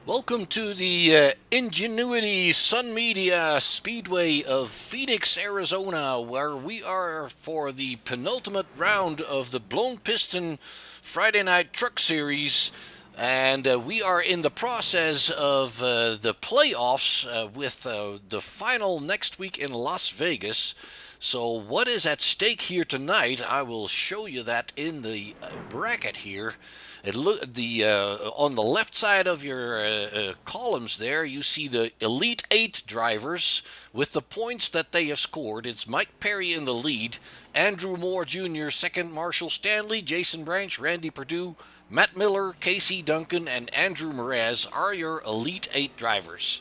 Welcome to the Ingenuity Sun Media Speedway of Phoenix, Arizona, where we are for the penultimate round of the Blown Piston Friday Night Truck Series. And we are in the process of the playoffs with the final next week in Las Vegas. So, what is at stake here tonight? I will show you that in the bracket here. It look the On the left side of your columns there, you see the Elite Eight drivers with the points that they have scored. It's Mike Perry in the lead, Andrew Moore Jr. second, Marshall Stanley, Jason Branch, Randy Perdue, Matt Miller, Casey Duncan, and Andrew Mraz are your Elite Eight drivers.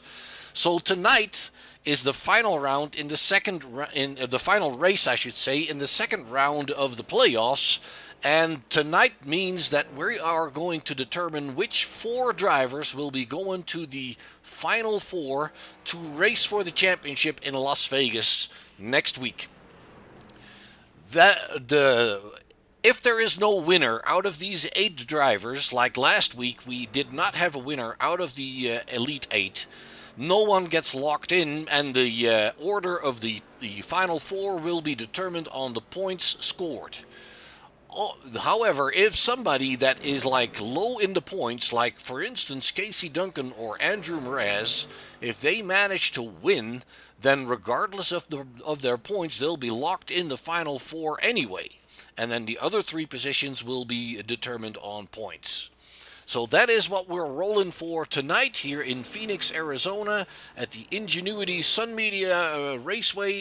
So tonight is the final round in the the final race, I should say, in the second round of the playoffs. And tonight means that we are going to determine which four drivers will be going to the final four to race for the championship in Las Vegas next week. That the If there is no winner out of these eight drivers, like last week, we did not have a winner out of the Elite Eight. No one gets locked in, and the order of the final four will be determined on the points scored. However, if somebody that is like low in the points, like for instance Casey Duncan or Andrew Mraz, if they manage to win, then regardless of their points, they'll be locked in the final four anyway, and then the other three positions will be determined on points. So that is what we're rolling for tonight here in Phoenix, Arizona, at the Ingenuity Sun Media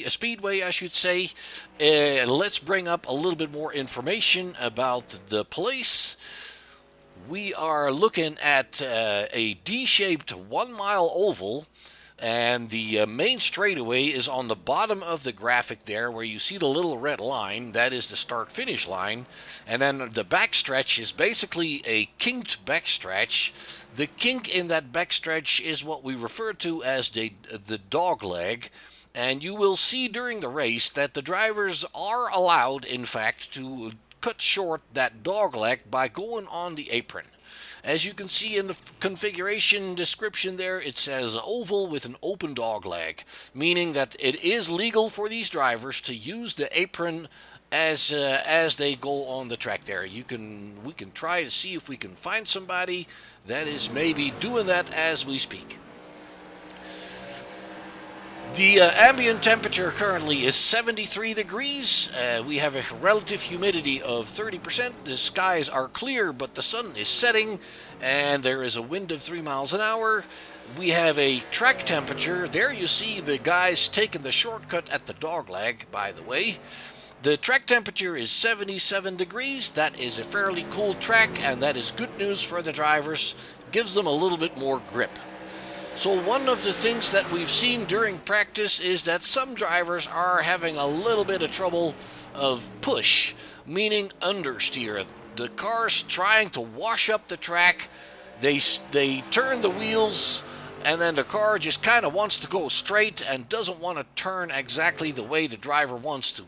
Speedway, I should say. Let's bring up a little bit more information about the place. We are looking at a D-shaped 1 mile oval, and the main straightaway is on the bottom of the graphic there where you see the little red line. That is the start finish line. And then the backstretch is basically a kinked backstretch. The kink in that backstretch is what we refer to as the dog leg. And you will see during the race that the drivers are allowed, in fact, to cut short that dog leg by going on the apron. As you can see in the configuration description there, it says oval with an open dog leg, meaning that it is legal for these drivers to use the apron as they go on the track there. We can try to see if we can find somebody that is maybe doing that as we speak. The ambient temperature currently is 73 degrees. We have a relative humidity of 30%. The skies are clear, but the sun is setting, and there is a wind of 3 miles an hour. We have a track temperature. There you see the guys taking the shortcut at the dogleg, by the way. The track temperature is 77 degrees. That is a fairly cool track, and that is good news for the drivers. Gives them a little bit more grip. So one of the things that we've seen during practice is that some drivers are having a little bit of trouble of push, meaning understeer. The car's trying to wash up the track. They turn the wheels, and then the car just kind of wants to go straight and doesn't want to turn exactly the way the driver wants to.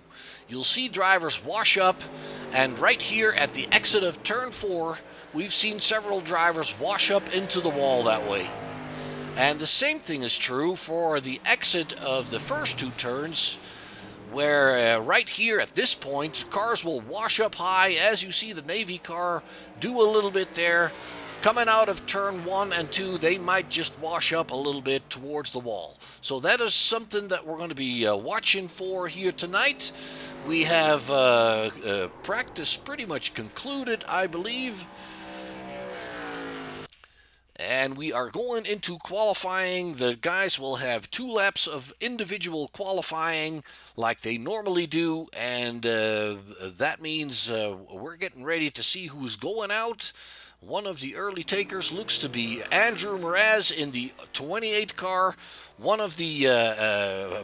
You'll see drivers wash up, and right here at the exit of turn 4, we've seen several drivers wash up into the wall that way. And the same thing is true for the exit of the first two turns, where right here at this point, cars will wash up high, as you see the Navy car do a little bit there. Coming out of turn 1 and 2, they might just wash up a little bit towards the wall. So that is something that we're going to be watching for here tonight. We have practice pretty much concluded, I believe. And we are going into qualifying. The guys will have 2 laps of individual qualifying like they normally do, and that means we're getting ready to see who's going out. One of the early takers looks to be Andrew Mraz in the 28 car, one of the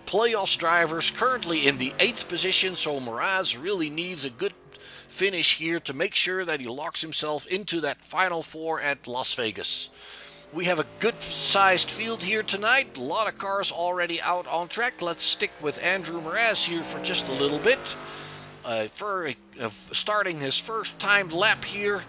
playoffs drivers currently in the 8th position, so Mraz really needs a good finish here to make sure that he locks himself into that final 4 at Las Vegas. We have a good-sized field here tonight. A lot of cars already out on track. Let's stick with Andrew Mraz here for just a little bit. Starting his first timed lap here.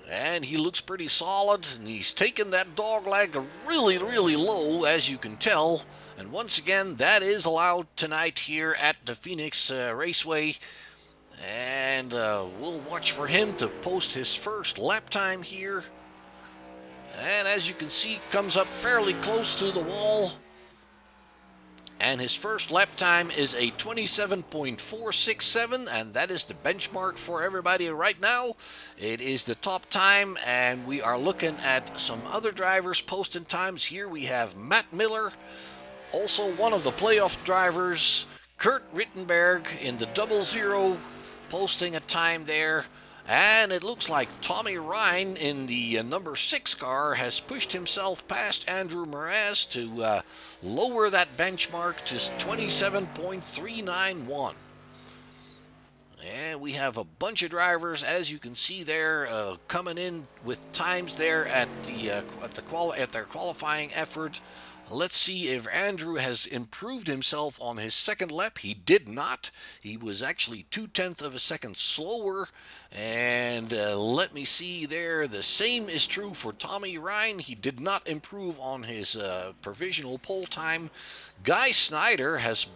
And he looks pretty solid, and he's taken that dog leg really, really low, as you can tell. And once again, that is allowed tonight here at the Phoenix Raceway. And we'll watch for him to post his first lap time here. And as you can see, comes up fairly close to the wall. And his first lap time is a 27.467, and that is the benchmark for everybody right now. It is the top time, and we are looking at some other drivers posting times. Here we have Matt Miller, also one of the playoff drivers, Kurt Rittenberg in the 00, posting a time there. And it looks like Tommy Ryan in the number 6 car has pushed himself past Andrew Mraz to lower that benchmark to 27.391. And we have a bunch of drivers, as you can see there, coming in with times there at their qualifying effort. Let's see if Andrew has improved himself on his second lap. He did not. He was actually 0.2 of a second slower. And let me see there. The same is true for Tommy Ryan. He did not improve on his provisional pole time. Guy Snyder has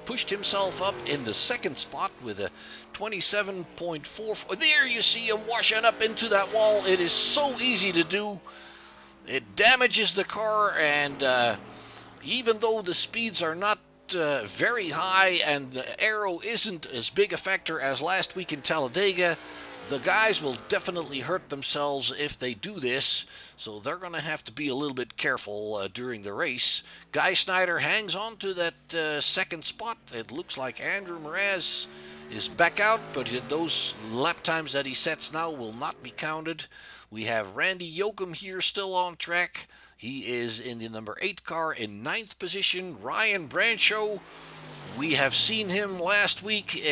pushed himself up in the second spot with a 27.44. There you see him washing up into that wall. It is so easy to do. It damages the car, and even though the speeds are not very high and the aero isn't as big a factor as last week in Talladega, the guys will definitely hurt themselves if they do this, so they're going to have to be a little bit careful during the race. Guy Snyder hangs on to that second spot. It looks like Andrew Mraz is back out, but those lap times that he sets now will not be counted. We have Randy Yoakum here still on track. He is in the number 8 car in 9th position. Ryan Brancho, we have seen him last week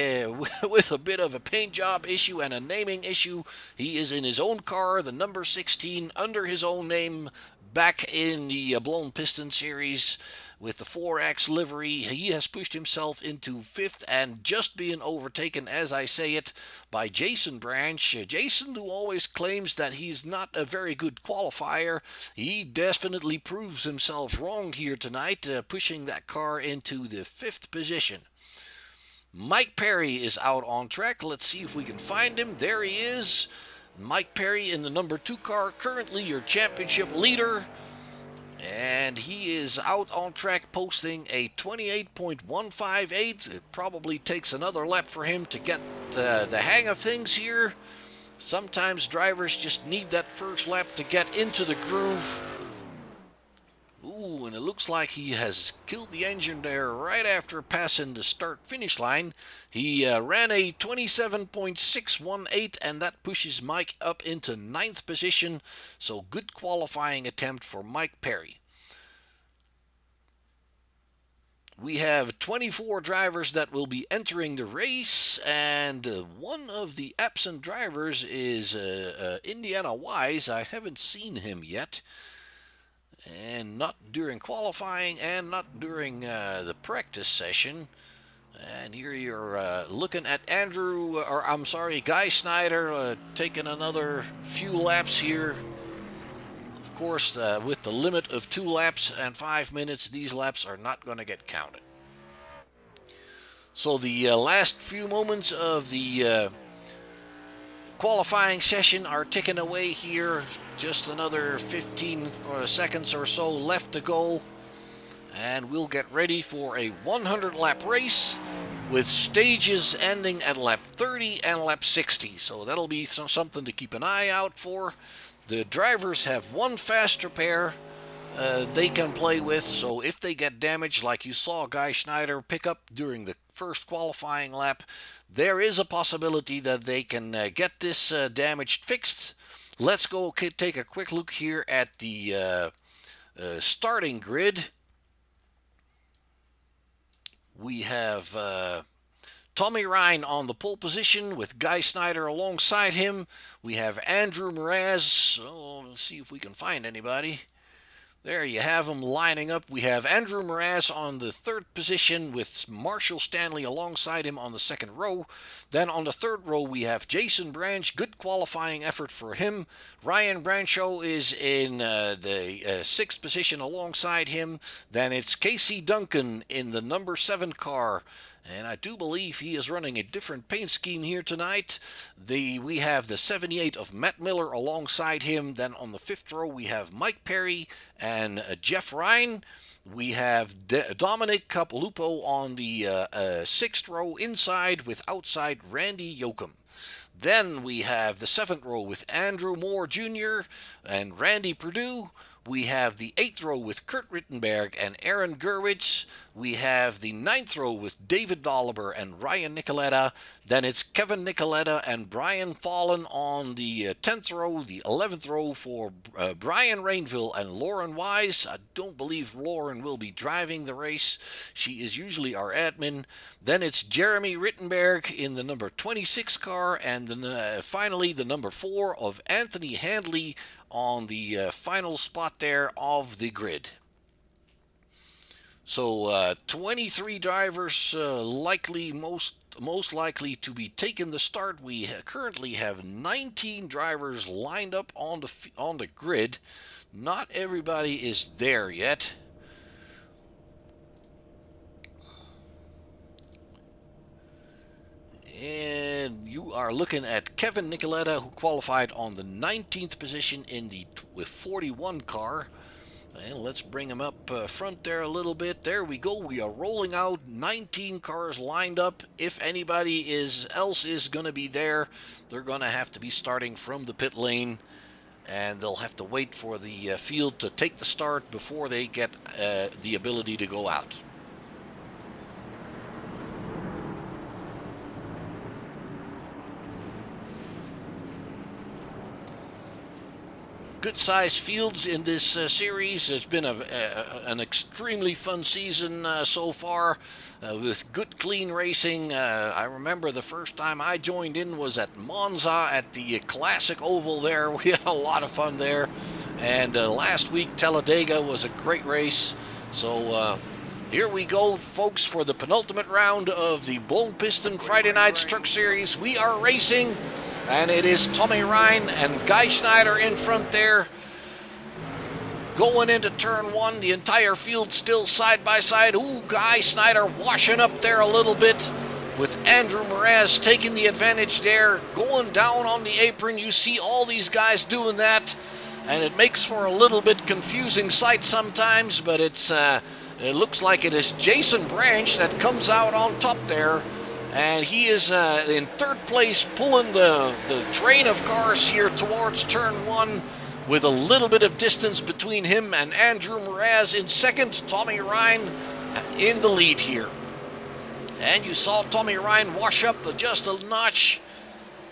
with a bit of a paint job issue and a naming issue. He is in his own car, the number 16, under his own name, back in the Blown Piston Series with the 4X livery. He has pushed himself into 5th and just being overtaken, as I say it, by Jason Branch. Jason, who always claims that he's not a very good qualifier, he definitely proves himself wrong here tonight, pushing that car into the 5th position. Mike Perry is out on track. Let's see if we can find him. There he is. Mike Perry in the number 2 car, currently your championship leader. And he is out on track posting a 28.158. It probably takes another lap for him to get the hang of things here. Sometimes drivers just need that first lap to get into the groove. Ooh, and it looks like he has killed the engine there right after passing the start-finish line. He ran a 27.618, and that pushes Mike up into 9th position. So good qualifying attempt for Mike Perry. We have 24 drivers that will be entering the race, and one of the absent drivers is Indiana Wise. I haven't seen him yet. And not during qualifying and not during the practice session. And here you're looking at Guy Snyder taking another few laps here. Of course, with the limit of 2 laps and 5 minutes, these laps are not going to get counted. So the last few moments of the qualifying session are ticking away here. Just another 15 seconds or so left to go, and we'll get ready for a 100-lap race with stages ending at lap 30 and lap 60. So that'll be something to keep an eye out for. The drivers have one faster pair they can play with, so if they get damaged, like you saw Guy Schneider pick up during the first qualifying lap, there is a possibility that they can get this damage fixed. Let's go take a quick look here at the starting grid. We have Tommy Ryan on the pole position with Guy Snyder alongside him. We have Andrew Mraz. So let's see if we can find anybody. There you have them lining up. We have Andrew Mraz on the third position with Marshall Stanley alongside him on the second row. Then on the third row, we have Jason Branch. Good qualifying effort for him. Ryan Brancho is in the sixth position alongside him. Then it's Casey Duncan in the number 7 car. And I do believe he is running a different paint scheme here tonight. We have the 78 of Matt Miller alongside him. Then on the fifth row, we have Mike Perry and Jeff Ryan. We have Dominic Capalupo on the sixth row inside with outside Randy Yoakum. Then we have the seventh row with Andrew Moore Jr. and Randy Perdue. We have the 8th row with Kurt Rittenberg and Aaron Gurwitz. We have the 9th row with David Dolliver and Ryan Nicoletta. Then it's Kevin Nicoletta and Brian Fallon on the 10th row. The 11th row for Brian Rainville and Lauren Wise. I don't believe Lauren will be driving the race. She is usually our admin. Then it's Jeremy Rittenberg in the number 26 car. And then finally the number 4 of Anthony Handley on the final spot there of the grid. So 23 drivers likely most likely to be taking the start. We currently have 19 drivers lined up on the grid. Not everybody is there yet. And you are looking at Kevin Nicoletta, who qualified on the 19th position in the 41 car. And let's bring him up front there a little bit. There we go. We are rolling out 19 cars lined up. If anybody else is going to be there, they're going to have to be starting from the pit lane. And they'll have to wait for the field to take the start before they get the ability to go out. Good sized fields in this series. It's been an extremely fun season so far with good clean racing. I remember the first time I joined in was at Monza at the Classic Oval there. We had a lot of fun there. And last week Talladega was a great race. So here we go, folks, for the penultimate round of the Blown Piston Friday Night Truck Series. We are racing. And it is Tommy Ryan and Guy Schneider in front there. Going into turn 1, the entire field still side by side. Ooh, Guy Schneider washing up there a little bit with Andrew Mraz taking the advantage there. Going down on the apron, you see all these guys doing that. And it makes for a little bit confusing sight sometimes, but it looks like it is Jason Branch that comes out on top there. And he is in third place, pulling the train of cars here towards turn 1 with a little bit of distance between him and Andrew Mraz in second. Tommy Ryan in the lead here. And you saw Tommy Ryan wash up just a notch.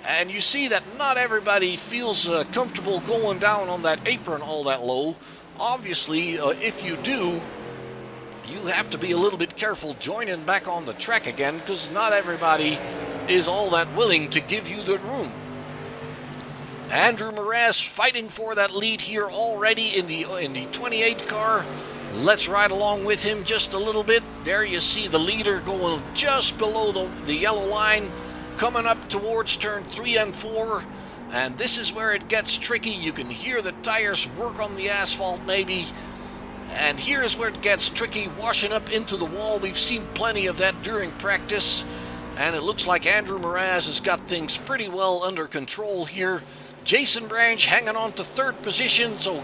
And you see that not everybody feels comfortable going down on that apron all that low. Obviously, if you do, you have to be a little bit careful joining back on the track again, because not everybody is all that willing to give you the room. Andrew Mraz fighting for that lead here already in the 28 car. Let's ride along with him just a little bit. There you see the leader going just below the yellow line, coming up towards turn 3 and 4. And this is where it gets tricky. You can hear the tires work on the asphalt maybe. And here's where it gets tricky, washing up into the wall. We've seen plenty of that during practice. And it looks like Andrew Mraz has got things pretty well under control here. Jason Branch hanging on to third position, so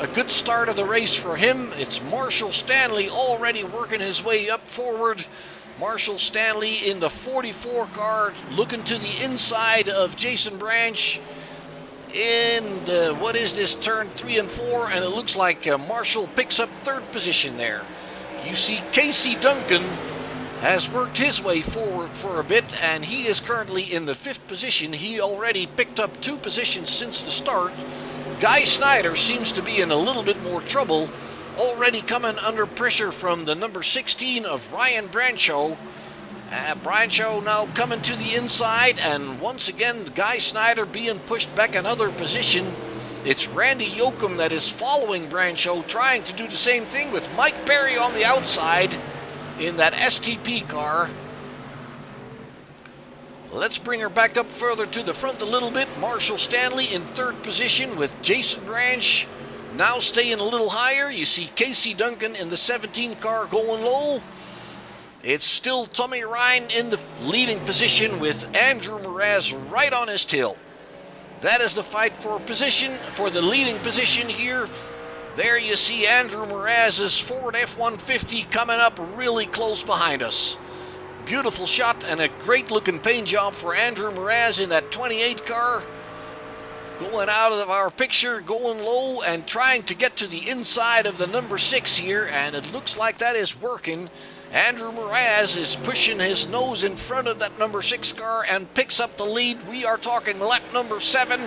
a good start of the race for him. It's Marshall Stanley already working his way up forward. Marshall Stanley in the 44 car, looking to the inside of Jason Branch. In what is this, turn 3 and 4, and it looks like Marshall picks up third position there. You see Casey Duncan has worked his way forward for a bit, and he is currently in the 5th position. He already picked up 2 positions since the start. Guy Schneider seems to be in a little bit more trouble, already coming under pressure from the number 16 of Ryan Brancho. Brancho now coming to the inside, and once again Guy Schneider being pushed back another position. It's Randy Yoakum that is following Brancho, trying to do the same thing with Mike Perry on the outside in that STP car. Let's bring her back up further to the front a little bit. Marshall Stanley in third position with Jason Branch now staying a little higher. You see Casey Duncan in the 17 car going low. It's still Tommy Ryan in the leading position with Andrew Mraz right on his tail. That is the fight for position, for the leading position here. There you see Andrew Mraz's Ford F-150 coming up really close behind us. Beautiful shot and a great looking paint job for Andrew Mraz in that 28 car. Going out of our picture, going low and trying to get to the inside of the number 6 here, and it looks like that is working. Andrew Mraz is pushing his nose in front of that number 6 car and picks up the lead. We are talking lap number 7.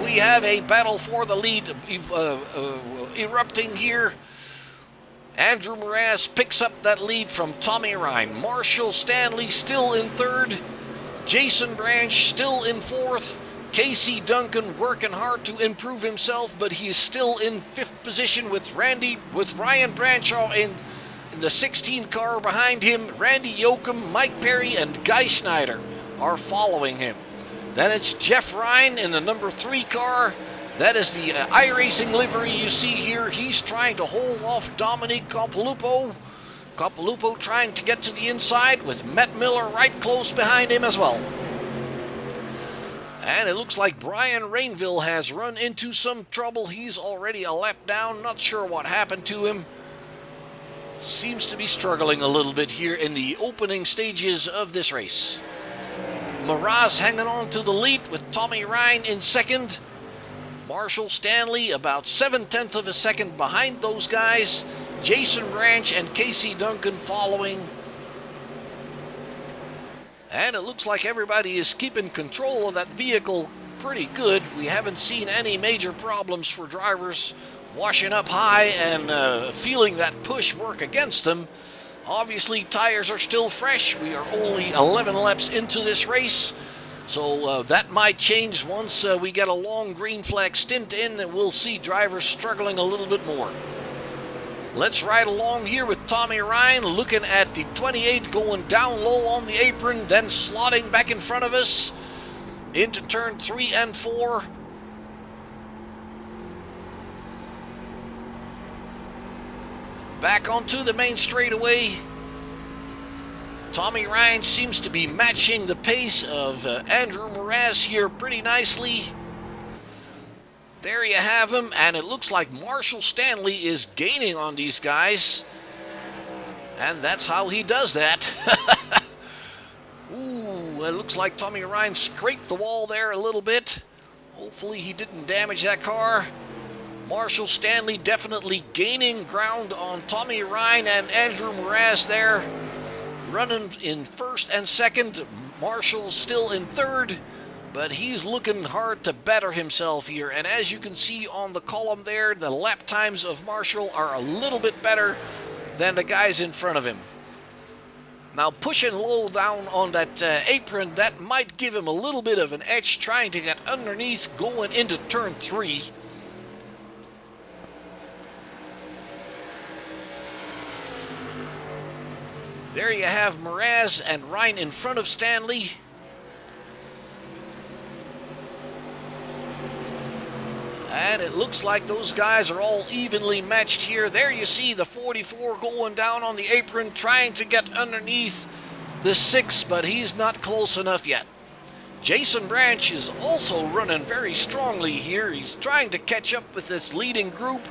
We have a battle for the lead erupting here. Andrew Mraz picks up that lead from Tommy Ryan. Marshall Stanley still in third. Jason Branch still in fourth. Casey Duncan working hard to improve himself, but he is still in fifth position with Ryan Branchaw in the 16 car behind him. Randy Yoakum, Mike Perry, and Guy Schneider are following him. Then it's Jeff Ryan in the number 3 car. That is the iRacing livery you see here. He's trying to hold off Dominic Capalupo. Capalupo trying to get to the inside with Matt Miller right close behind him as well. And it looks like Brian Rainville has run into some trouble. He's already a lap down. Not sure what happened to him. Seems to be struggling a little bit here in the opening stages of this race. Mraz hanging on to the lead with Tommy Ryan in second. Marshall Stanley about 7/10 of a second behind those guys. Jason Branch and Casey Duncan following. And it looks like everybody is keeping control of that vehicle pretty good. We haven't seen any major problems for drivers washing up high and feeling that push work against them. Obviously, tires are still fresh. We are only 11 laps into this race. So that might change once we get a long green flag stint in, and we'll see drivers struggling a little bit more. Let's ride along here with Tommy Ryan, looking at the 28 going down low on the apron, then slotting back in front of us into turn 3 and 4. Back onto the main straightaway. Tommy Ryan seems to be matching the pace of Andrew Mraz here pretty nicely. There you have him, and it looks like Marshall Stanley is gaining on these guys. And that's how he does that. Ooh, it looks like Tommy Ryan scraped the wall there a little bit. Hopefully he didn't damage that car. Marshall Stanley definitely gaining ground on Tommy Ryan and Andrew Mraz there. Running in first and second. Marshall's still in third, but he's looking hard to better himself here. And as you can see on the column there, the lap times of Marshall are a little bit better than the guys in front of him. Now pushing low down on that apron, that might give him a little bit of an edge trying to get underneath going into turn 3. There you have Mraz and Ryan in front of Stanley. And it looks like those guys are all evenly matched here. There you see the 44 going down on the apron, trying to get underneath the 6, but he's not close enough yet. Jason Branch is also running very strongly here. He's trying to catch up with this leading group.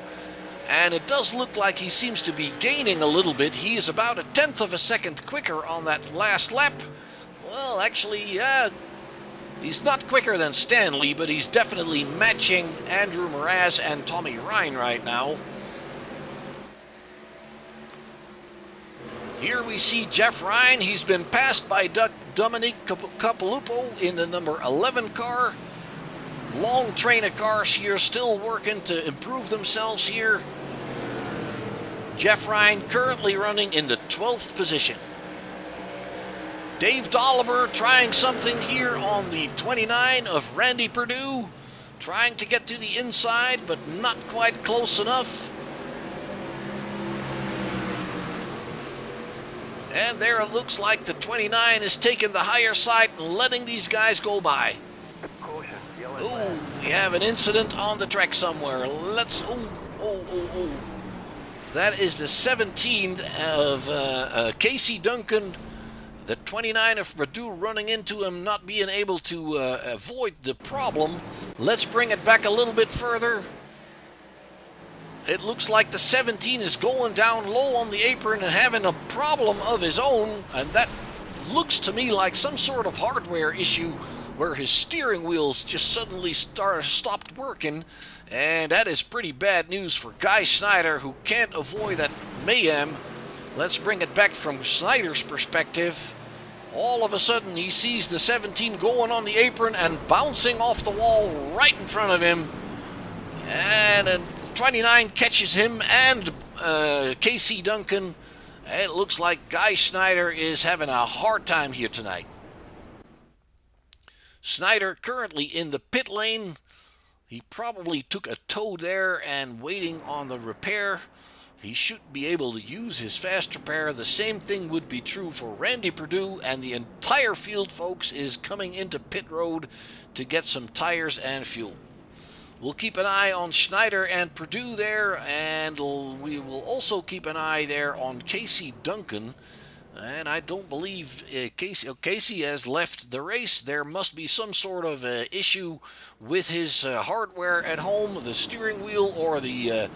And it does look like he seems to be gaining a little bit. He is about 1/10 of a second quicker on that last lap. Well, actually, he's not quicker than Stanley, but he's definitely matching Andrew Mraz and Tommy Ryan right now. Here we see Jeff Ryan. He's been passed by Dominic Capalupo in the number 11 car. Long train of cars here still working to improve themselves here. Jeff Ryan currently running in the 12th position. Dave Dolliver trying something here on the 29 of Randy Perdue. Trying to get to the inside, but not quite close enough. And there it looks like the 29 is taking the higher side and letting these guys go by. Ooh, we have an incident on the track somewhere. Let's... Oh. That is the 17 of Casey Duncan. The 29 of Purdue running into him, not being able to avoid the problem. Let's bring it back a little bit further. It looks like the 17 is going down low on the apron and having a problem of his own, and that looks to me like some sort of hardware issue where his steering wheels just suddenly stopped working, and that is pretty bad news for Guy Snyder, who can't avoid that mayhem. Let's bring it back from Snyder's perspective. All of a sudden he sees the 17 going on the apron and bouncing off the wall right in front of him, and 29 catches him and Casey Duncan. It looks like Guy Snyder is having a hard time here tonight. Snyder currently in the pit lane. He probably took a tow there and waiting on the repair. He should be able to use his fast repair. The same thing would be true for Randy Purdue, and the entire field, folks, is coming into pit road to get some tires and fuel. We'll keep an eye on Schneider and Purdue there, and we will also keep an eye there on Casey Duncan. And I don't believe Casey has left the race. There must be some sort of issue with his hardware at home, the steering wheel or the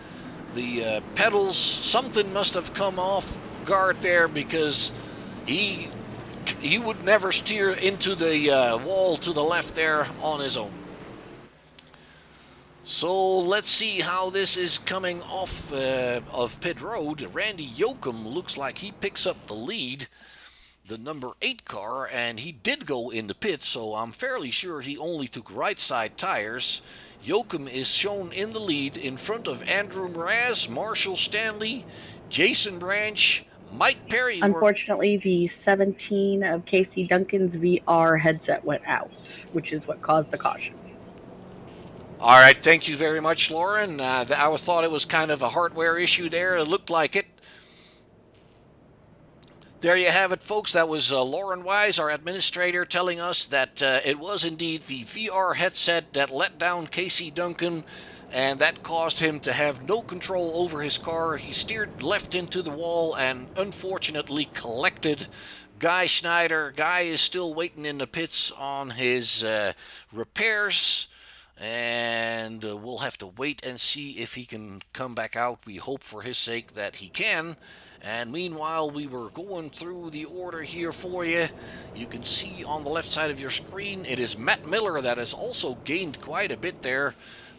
pedals. Something must have come off guard there, because he would never steer into the wall to the left there on his own. So let's see how this is coming off of pit road. Randy Yoakum looks like he picks up the lead, the number 8 car, and he did go in the pit, so I'm fairly sure he only took right side tires. Yoakum is shown in the lead in front of Andrew Mraz, Marshall Stanley, Jason Branch, Mike Perry. Unfortunately, the 17 of Casey Duncan's VR headset went out, which is what caused the caution. All right, thank you very much, Lauren. I thought it was kind of a hardware issue there. It looked like it. There you have it, folks. That was Lauren Wise, our administrator, telling us that it was indeed the VR headset that let down Casey Duncan, and that caused him to have no control over his car. He steered left into the wall and unfortunately collected Guy Snyder. Guy is still waiting in the pits on his repairs, and we'll have to wait and see if he can come back out. We hope for his sake that he can. And meanwhile, we were going through the order here for you. You can see on the left side of your screen, it is Matt Miller that has also gained quite a bit there.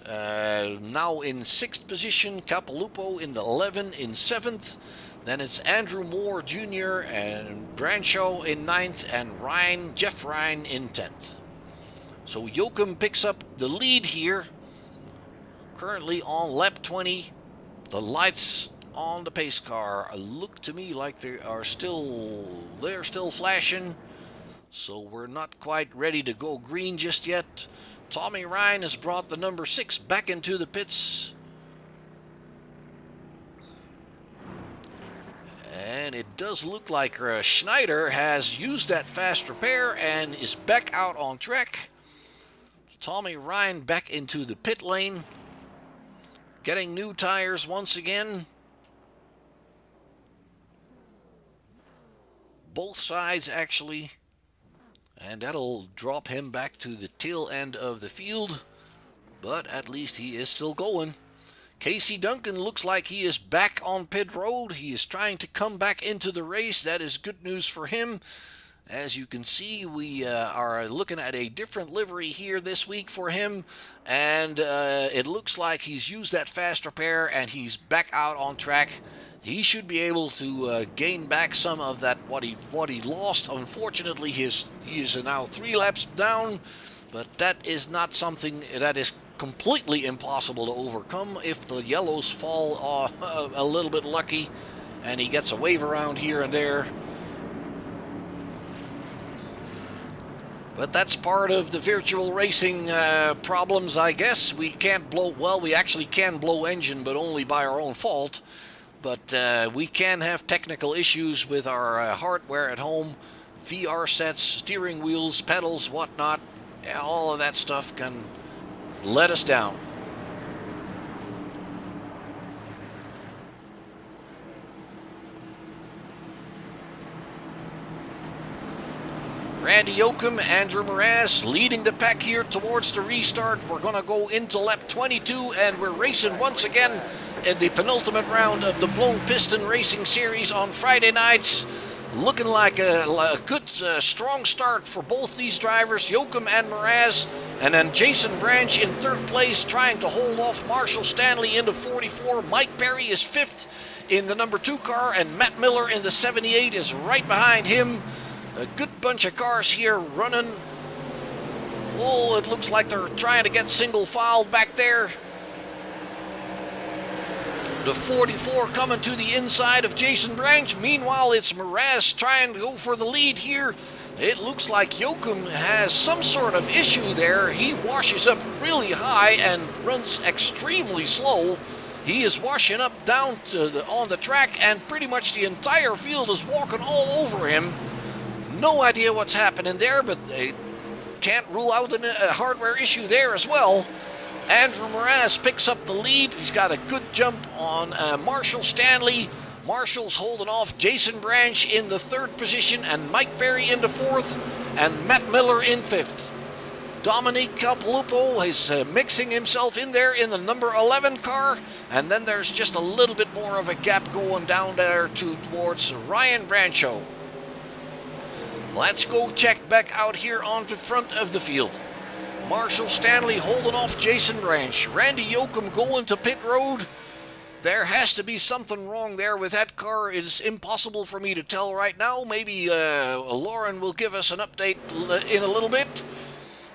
Now in 6th position, Capilupo in the 11 in 7th. Then it's Andrew Moore Jr. and Brancho in 9th, and Jeff Ryan in 10th. So Yoakum picks up the lead here, currently on lap 20. The lights on the pace car look to me like they're still flashing, so we're not quite ready to go green just yet. Tommy Ryan has brought the number 6 back into the pits, and it does look like Schneider has used that fast repair and is back out on track. Tommy Ryan back into the pit lane, getting new tires once again. Both sides, actually. And that'll drop him back to the tail end of the field. But at least he is still going. Casey Duncan looks like he is back on pit road. He is trying to come back into the race. That is good news for him. As you can see, we are looking at a different livery here this week for him, and it looks like he's used that fast repair and he's back out on track. He should be able to gain back some of that what he lost. Unfortunately, he is now 3 laps down, but that is not something that is completely impossible to overcome if the yellows fall a little bit lucky and he gets a wave around here and there. But that's part of the virtual racing problems, I guess. We can't blow, well, we actually can blow engine, but only by our own fault. But we can have technical issues with our hardware at home, VR sets, steering wheels, pedals, whatnot. All of that stuff can let us down. Randy Yoakum, Andrew Mraz leading the pack here towards the restart. We're going to go into lap 22 and we're racing once again in the penultimate round of the Blown Piston Racing Series on Friday nights. Looking like a good, strong start for both these drivers, Yoakum and Mraz. And then Jason Branch in third place, trying to hold off Marshall Stanley into 44. Mike Perry is fifth in the number 2 car, and Matt Miller in the 78 is right behind him. A good bunch of cars here running. Oh, it looks like they're trying to get single file back there. The 44 coming to the inside of Jason Branch. Meanwhile, it's Mraz trying to go for the lead here. It looks like Yoakum has some sort of issue there. He washes up really high and runs extremely slow. He is washing up down to on the track, and pretty much the entire field is walking all over him. No idea what's happening there, but they can't rule out a hardware issue there as well. Andrew Mraz picks up the lead. He's got a good jump on Marshall Stanley. Marshall's holding off Jason Branch in the 3rd position, and Mike Berry in the 4th, and Matt Miller in 5th. Dominique Capalupo is mixing himself in there in the number 11 car, and then there's just a little bit more of a gap going down there towards Ryan Brancho. Let's go check back out here on the front of the field. Marshall Stanley holding off Jason Branch. Randy Yoakum going to pit road. There has to be something wrong there with that car. It's impossible for me to tell right now. Maybe Lauren will give us an update in a little bit.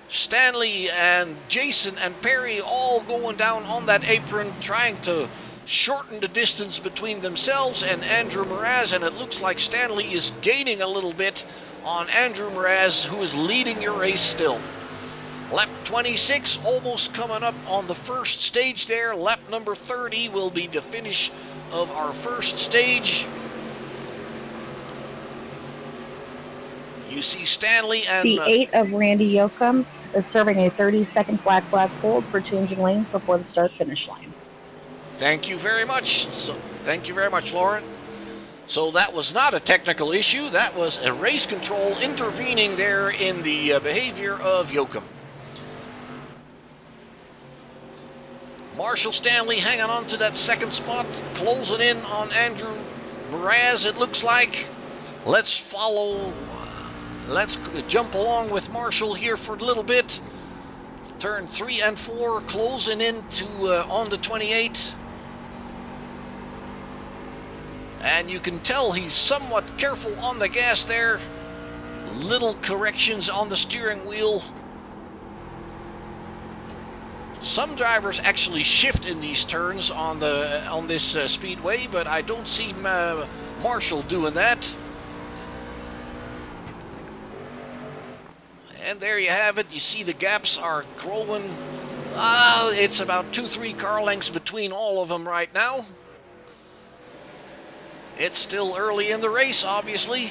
Stanley and Jason and Perry all going down on that apron, trying to shorten the distance between themselves and Andrew Mraz, and it looks like Stanley is gaining a little bit on Andrew Mraz, who is leading your race still. Lap 26 almost coming up on the first stage there. Lap number 30 will be the finish of our first stage. You see Stanley and the 8 of Randy Yoakum is serving a 30-second black flag hold for changing lanes before the start-finish line. Thank you very much. Thank you very much, Lauren. So that was not a technical issue. That was a race control intervening there in the behavior of Yoakum. Marshall Stanley hanging on to that 2nd spot, closing in on Andrew Mraz, it looks like. Let's follow, let's jump along with Marshall here for a little bit. Turn 3 and 4, closing into on the 28. And you can tell he's somewhat careful on the gas there. Little corrections on the steering wheel. Some drivers actually shift in these turns on this speedway, but I don't see Marshall doing that. And there you have it. You see the gaps are growing. It's about 2-3 car lengths between all of them right now. It's still early in the race, obviously.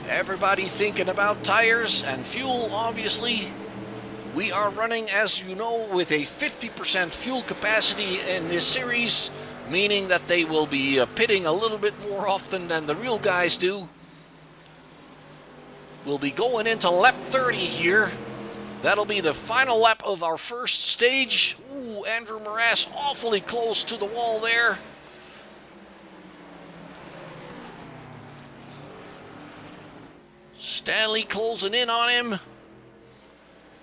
Everybody thinking about tires and fuel, obviously. We are running, as you know, with a 50% fuel capacity in this series, meaning that they will be pitting a little bit more often than the real guys do. We'll be going into lap 30 here. That'll be the final lap of our first stage. Ooh, Andrew Mraz awfully close to the wall there. Stanley closing in on him.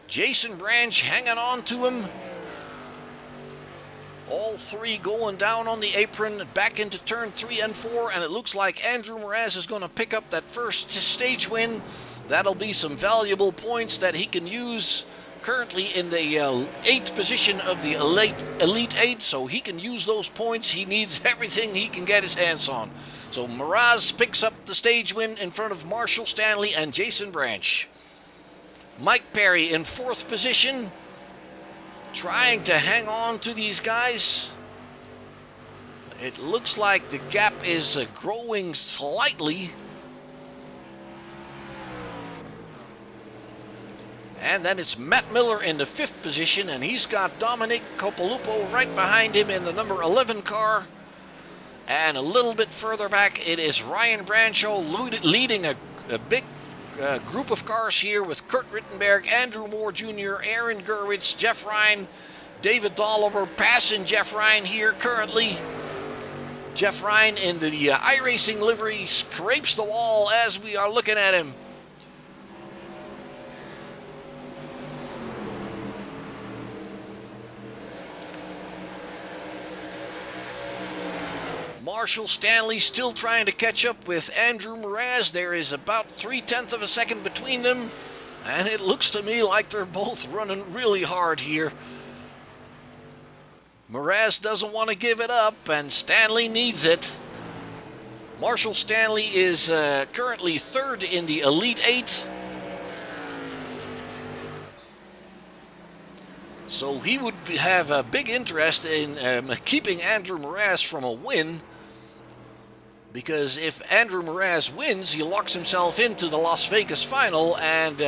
Jason Branch hanging on to him. All 3 going down on the apron, back into turn 3 and 4, and it looks like Andrew Mraz is going to pick up that first stage win. That'll be some valuable points that he can use currently in the 8th position of the Elite 8, so he can use those points. He needs everything he can get his hands on. So Mraz picks up the stage win in front of Marshall Stanley and Jason Branch. Mike Perry in 4th position, trying to hang on to these guys. It looks like the gap is growing slightly. And then it's Matt Miller in the 5th position, and he's got Dominic Copolupo right behind him in the number 11 car. And a little bit further back, it is Ryan Brancho leading a big group of cars here with Kurt Rittenberg, Andrew Moore Jr., Aaron Gerwitz, Jeff Ryan, David Dolliver passing Jeff Ryan here currently. Jeff Ryan in the iRacing livery scrapes the wall as we are looking at him. Marshall Stanley still trying to catch up with Andrew Mraz. There is about 0.3 of a second between them, and it looks to me like they're both running really hard here. Mraz doesn't want to give it up, and Stanley needs it. Marshall Stanley is currently 3rd in the Elite 8. So he would have a big interest in keeping Andrew Mraz from a win, because if Andrew Mraz wins, he locks himself into the Las Vegas final, and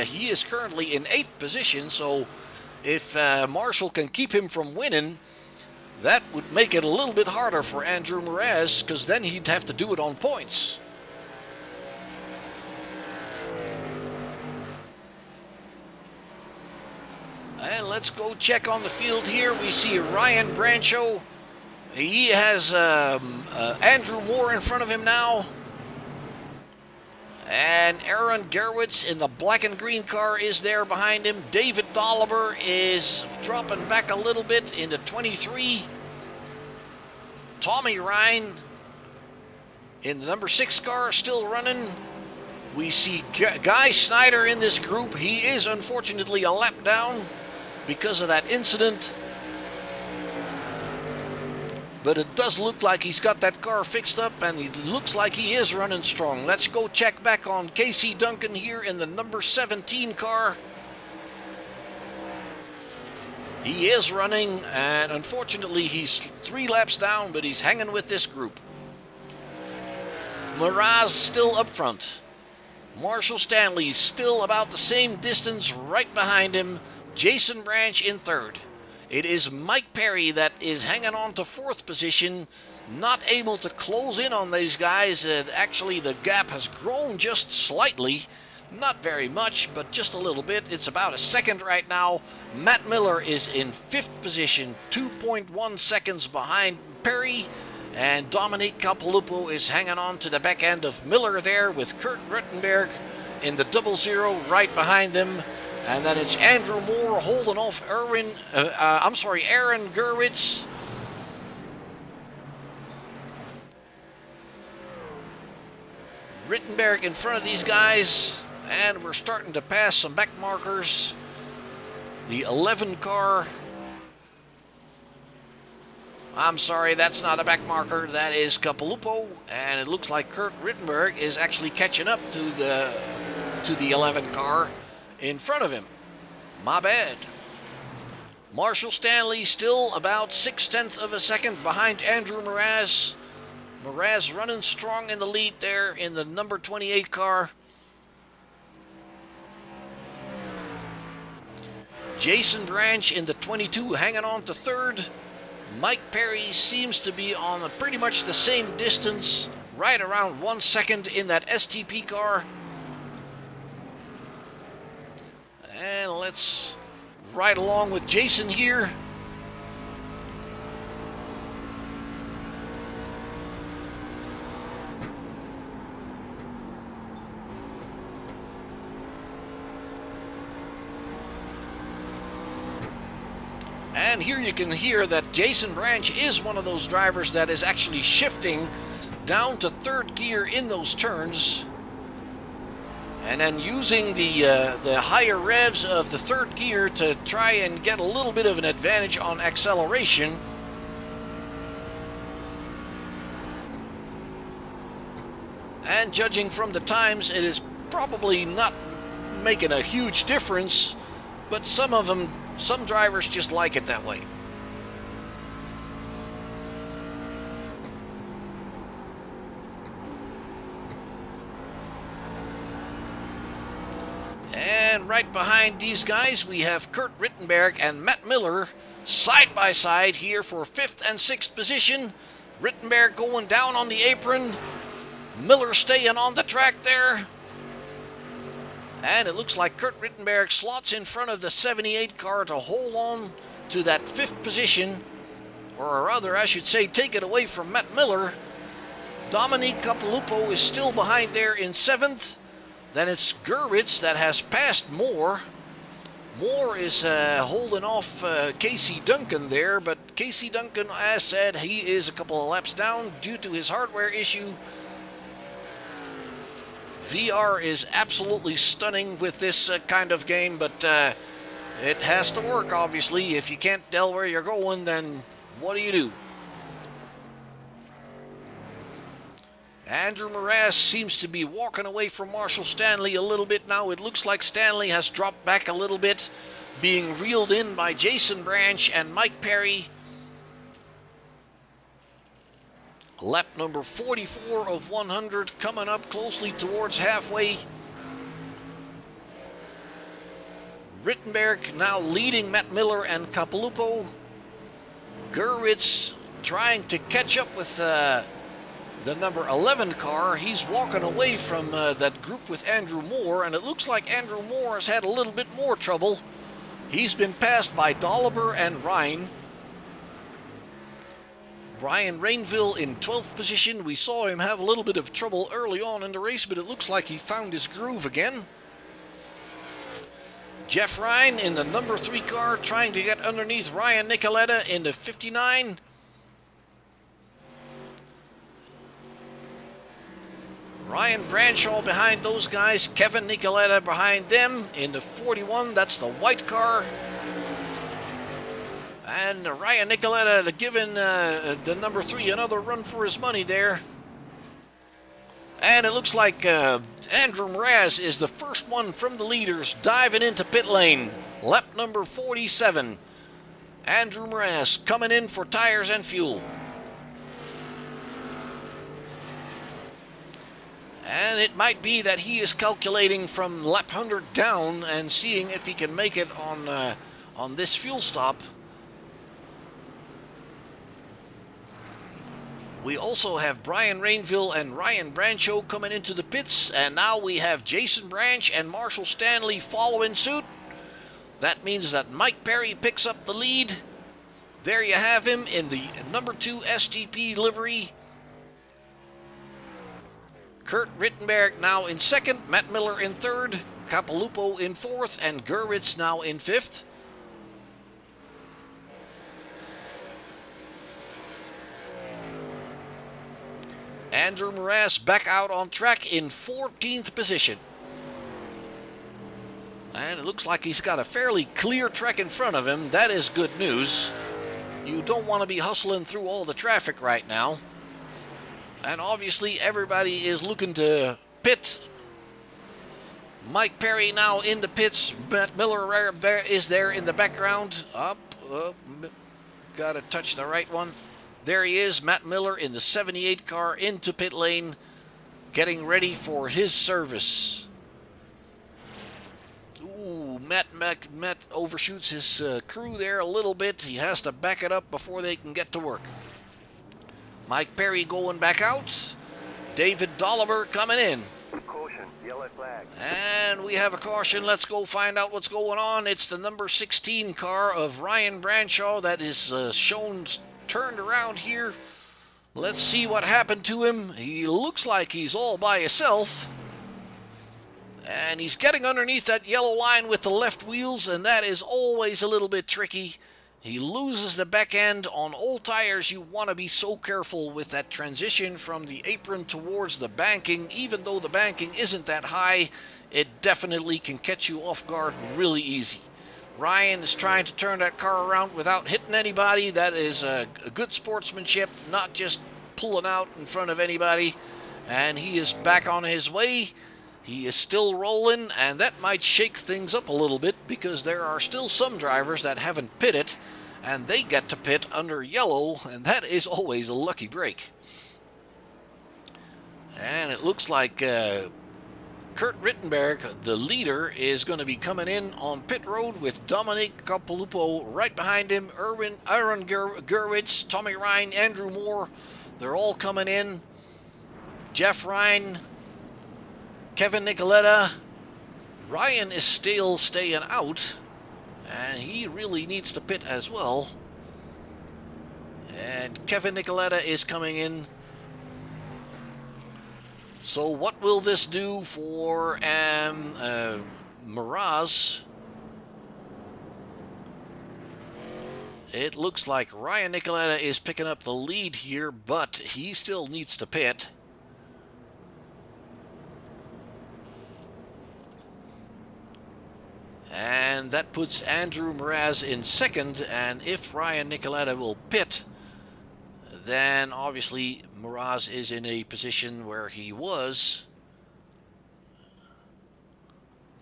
he is currently in 8th position. So if Marshall can keep him from winning, that would make it a little bit harder for Andrew Mraz, because then he'd have to do it on points. And let's go check on the field here. We see Ryan Brancho. He has Andrew Moore in front of him now. And Aaron Gerwitz in the black and green car is there behind him. David Dolliver is dropping back a little bit into 23. Tommy Ryan in the number 6 car still running. We see Guy Snyder in this group. He is unfortunately a lap down because of that incident. But it does look like he's got that car fixed up, and he looks like he is running strong. Let's go check back on Casey Duncan here in the number 17 car. He is running, and unfortunately he's 3 laps down, but he's hanging with this group. Mraz still up front. Marshall Stanley still about the same distance right behind him. Jason Branch in 3rd. It is Mike Perry that is hanging on to 4th position, not able to close in on these guys. Actually, the gap has grown just slightly. Not very much, but just a little bit. It's about a second right now. Matt Miller is in 5th position, 2.1 seconds behind Perry. And Dominic Copolupo is hanging on to the back end of Miller there, with Kurt Rittenberg in the 00 right behind them. And then it's Andrew Moore holding off Aaron Gerwitz. Rittenberg in front of these guys. And we're starting to pass some back markers. The 11 car. I'm sorry, that's not a back marker. That is Copolupo. And it looks like Kurt Rittenberg is actually catching up to the 11 car in front of him. My bad. Marshall Stanley still about 0.6 of a second behind Andrew Mraz. Mraz running strong in the lead there in the number 28 car. Jason Branch in the 22 hanging on to 3rd. Mike Perry seems to be on pretty much the same distance, right around 1 second in that STP car. And let's ride along with Jason here. And here you can hear that Jason Branch is one of those drivers that is actually shifting down to 3rd gear in those turns. And then using the higher revs of the third gear to try and get a little bit of an advantage on acceleration. And judging from the times, it is probably not making a huge difference, but some drivers just like it that way. And right behind these guys, we have Kurt Rittenberg and Matt Miller side by side here for 5th and 6th position. Rittenberg going down on the apron. Miller staying on the track there. And it looks like Kurt Rittenberg slots in front of the 78 car to hold on to that 5th position. Or rather, I should say, take it away from Matt Miller. Dominique Capilupo is still behind there in 7th. Then it's Gurwitz that has passed Moore. Moore is holding off Casey Duncan there, but Casey Duncan, as said, he is a couple of laps down due to his hardware issue. VR is absolutely stunning with this kind of game, but it has to work, obviously. If you can't tell where you're going, then what do? Andrew Morass seems to be walking away from Marshall Stanley a little bit now. It looks like Stanley has dropped back a little bit, being reeled in by Jason Branch and Mike Perry. Lap number 44 of 100 coming up closely towards halfway. Rittenberg now leading Matt Miller and Capilupo. Gurwitz trying to catch up with the number 11 car. He's walking away from that group with Andrew Moore, and it looks like Andrew Moore has had a little bit more trouble. He's been passed by Dolliver and Ryan. Brian Rainville in 12th position. We saw him have a little bit of trouble early on in the race, but it looks like he found his groove again. Jeff Ryan in the number 3 car trying to get underneath Ryan Nicoletta in the 59. Ryan Branshaw behind those guys. Kevin Nicoletta behind them in the 41. That's the white car. And Ryan Nicoletta giving the number 3 another run for his money there. And it looks like Andrew Mraz is the first one from the leaders diving into pit lane. Lap number 47. Andrew Mraz coming in for tires and fuel. And it might be that he is calculating from lap 100 down and seeing if he can make it on this fuel stop. We also have Brian Rainville and Ryan Brancho coming into the pits, and now we have Jason Branch and Marshall Stanley following suit. That means that Mike Perry picks up the lead. There you have him in the number 2 STP livery. Kurt Rittenberg now in 2nd, Matt Miller in 3rd, Capilupo in 4th, and Gurwitz now in 5th. Andrew Morass back out on track in 14th position. And it looks like he's got a fairly clear track in front of him. That is good news. You don't want to be hustling through all the traffic right now. And obviously everybody is looking to pit. Mike Perry now in the pits. Matt Miller is there in the background. Up, got to touch the right one. There he is, Matt Miller in the 78 car into pit lane, getting ready for his service. Ooh, Matt overshoots his crew there a little bit. He has to back it up before they can get to work. Mike Perry going back out. David Dolliver coming in. Caution, yellow flag. And we have a caution. Let's go find out what's going on. It's the number 16 car of Ryan Branshaw that is shown turned around here. Let's see what happened to him. He looks like he's all by himself. And he's getting underneath that yellow line with the left wheels, and that is always a little bit tricky. He loses the back end. On old tires, you want to be so careful with that transition from the apron towards the banking. Even though the banking isn't that high, it definitely can catch you off guard really easy. Ryan is trying to turn that car around without hitting anybody. That is a good sportsmanship, not just pulling out in front of anybody. And he is back on his way. He is still rolling, and that might shake things up a little bit because there are still some drivers that haven't pitted, and they get to pit under yellow, and that is always a lucky break. And it looks like Kurt Rittenberg, the leader, is going to be coming in on pit road with Dominic Capalupo right behind him, Aaron Gerwitz, Tommy Ryan, Andrew Moore. They're all coming in. Jeff Ryan, Kevin Nicoletta. Ryan is still staying out, and he really needs to pit as well. And Kevin Nicoletta is coming in. So what will this do for Miraz? It looks like Ryan Nicoletta is picking up the lead here, but he still needs to pit. And that puts Andrew Miraz in second, and if Ryan Nicoletta will pit, then obviously Miraz is in a position where he was.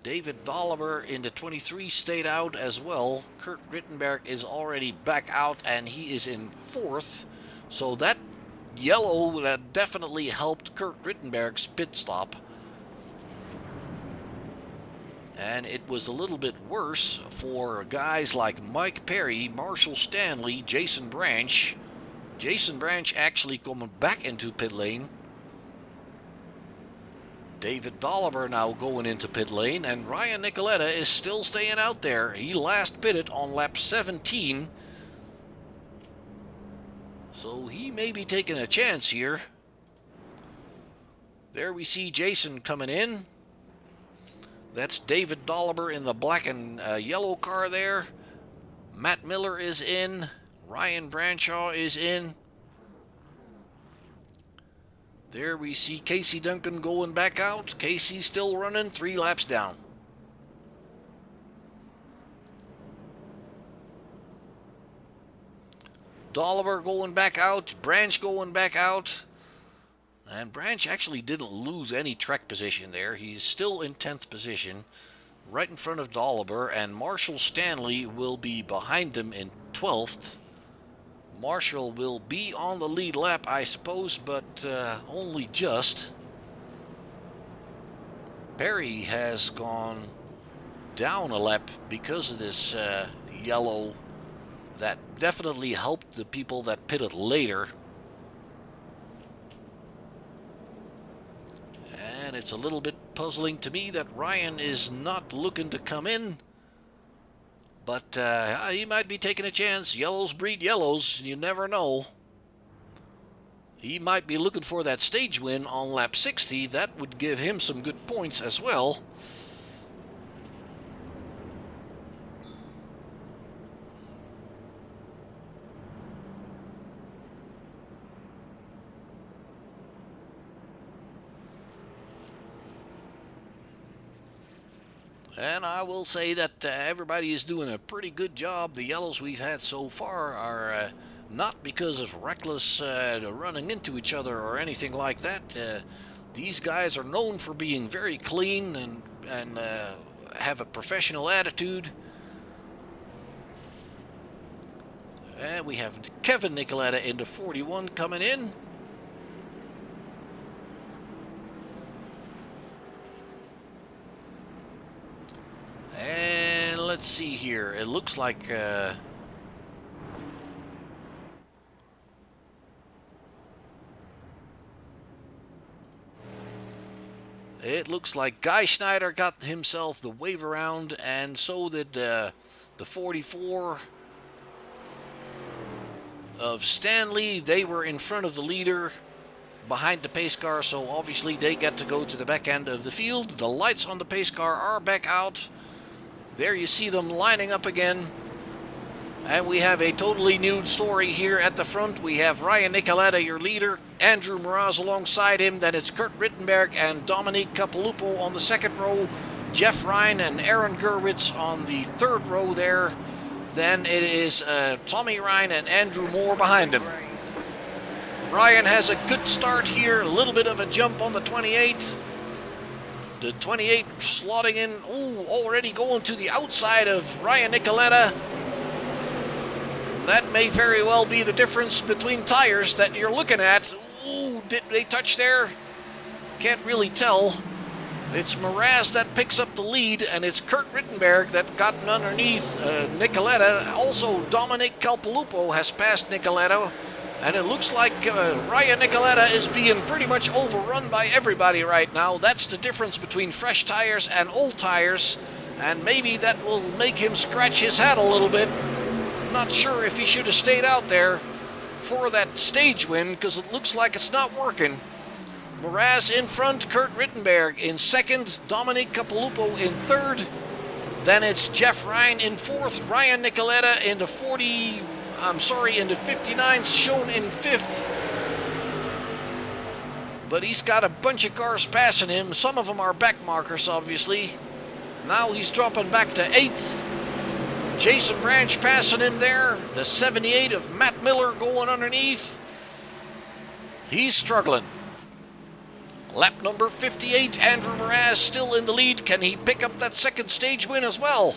David Dolliver in the 23 stayed out as well. Kurt Rittenberg is already back out, and he is in fourth. So that yellow that definitely helped Kurt Rittenberg's pit stop. And it was a little bit worse for guys like Mike Perry, Marshall Stanley, Jason Branch. Jason Branch actually coming back into pit lane. David Dolliver now going into pit lane, and Ryan Nicoletta is still staying out there. He last pitted on lap 17. So he may be taking a chance here. There we see Jason coming in. That's David Dolliver in the black and yellow car there. Matt Miller is in. Ryan Branshaw is in. There we see Casey Duncan going back out. Casey still running, 3 laps down. Dolliver going back out. Branch going back out. And Branch actually didn't lose any track position there. He's still in 10th position, right in front of Dolliver, and Marshall Stanley will be behind him in 12th. Marshall will be on the lead lap, I suppose, but only just. Perry has gone down a lap because of this yellow. That definitely helped the people that pitted later. And it's a little bit puzzling to me that Ryan is not looking to come in. But he might be taking a chance. Yellows breed yellows. You never know. He might be looking for that stage win on lap 60. That would give him some good points as well. And I will say that everybody is doing a pretty good job. The yellows we've had so far are not because of reckless running into each other or anything like that. These guys are known for being very clean and have a professional attitude. And we have Kevin Nicoletta into 41 coming in. And let's see here. It looks like Guy Schneider got himself the wave around, and so did the 44 of Stanley. They were in front of the leader behind the pace car, so obviously they get to go to the back end of the field. The lights on the pace car are back out. There you see them lining up again. And we have a totally new story here at the front. We have Ryan Nicoletta, your leader, Andrew Mraz alongside him. Then it's Kurt Rittenberg and Dominique Capilupo on the second row. Jeff Ryan and Aaron Gurwitz on the third row there. Then it is Tommy Ryan and Andrew Moore behind him. Ryan has a good start here, a little bit of a jump on the 28. The 28 slotting in, already going to the outside of Ryan Nicoletta. That may very well be the difference between tires that you're looking at. Ooh, did they touch there? Can't really tell. It's Mraz that picks up the lead, and it's Kurt Rittenberg that got underneath Nicoletta. Also, Dominic Capilupo has passed Nicoletta, and it looks like Ryan Nicoletta is being pretty much overrun by everybody right now. That's the difference between fresh tires and old tires, and maybe that will make him scratch his head a little bit. Not sure if he should have stayed out there for that stage win, because it looks like it's not working. Mraz in front, Kurt Rittenberg in second, Dominic Capilupo in third. Then it's Jeff Ryan in fourth, Ryan Nicoletta in the 59, shown in fifth. But he's got a bunch of cars passing him. Some of them are back markers, obviously. Now he's dropping back to eighth. Jason Branch passing him there. The 78 of Matt Miller going underneath. He's struggling. Lap number 58, Andrew Mraz still in the lead. Can he pick up that second stage win as well?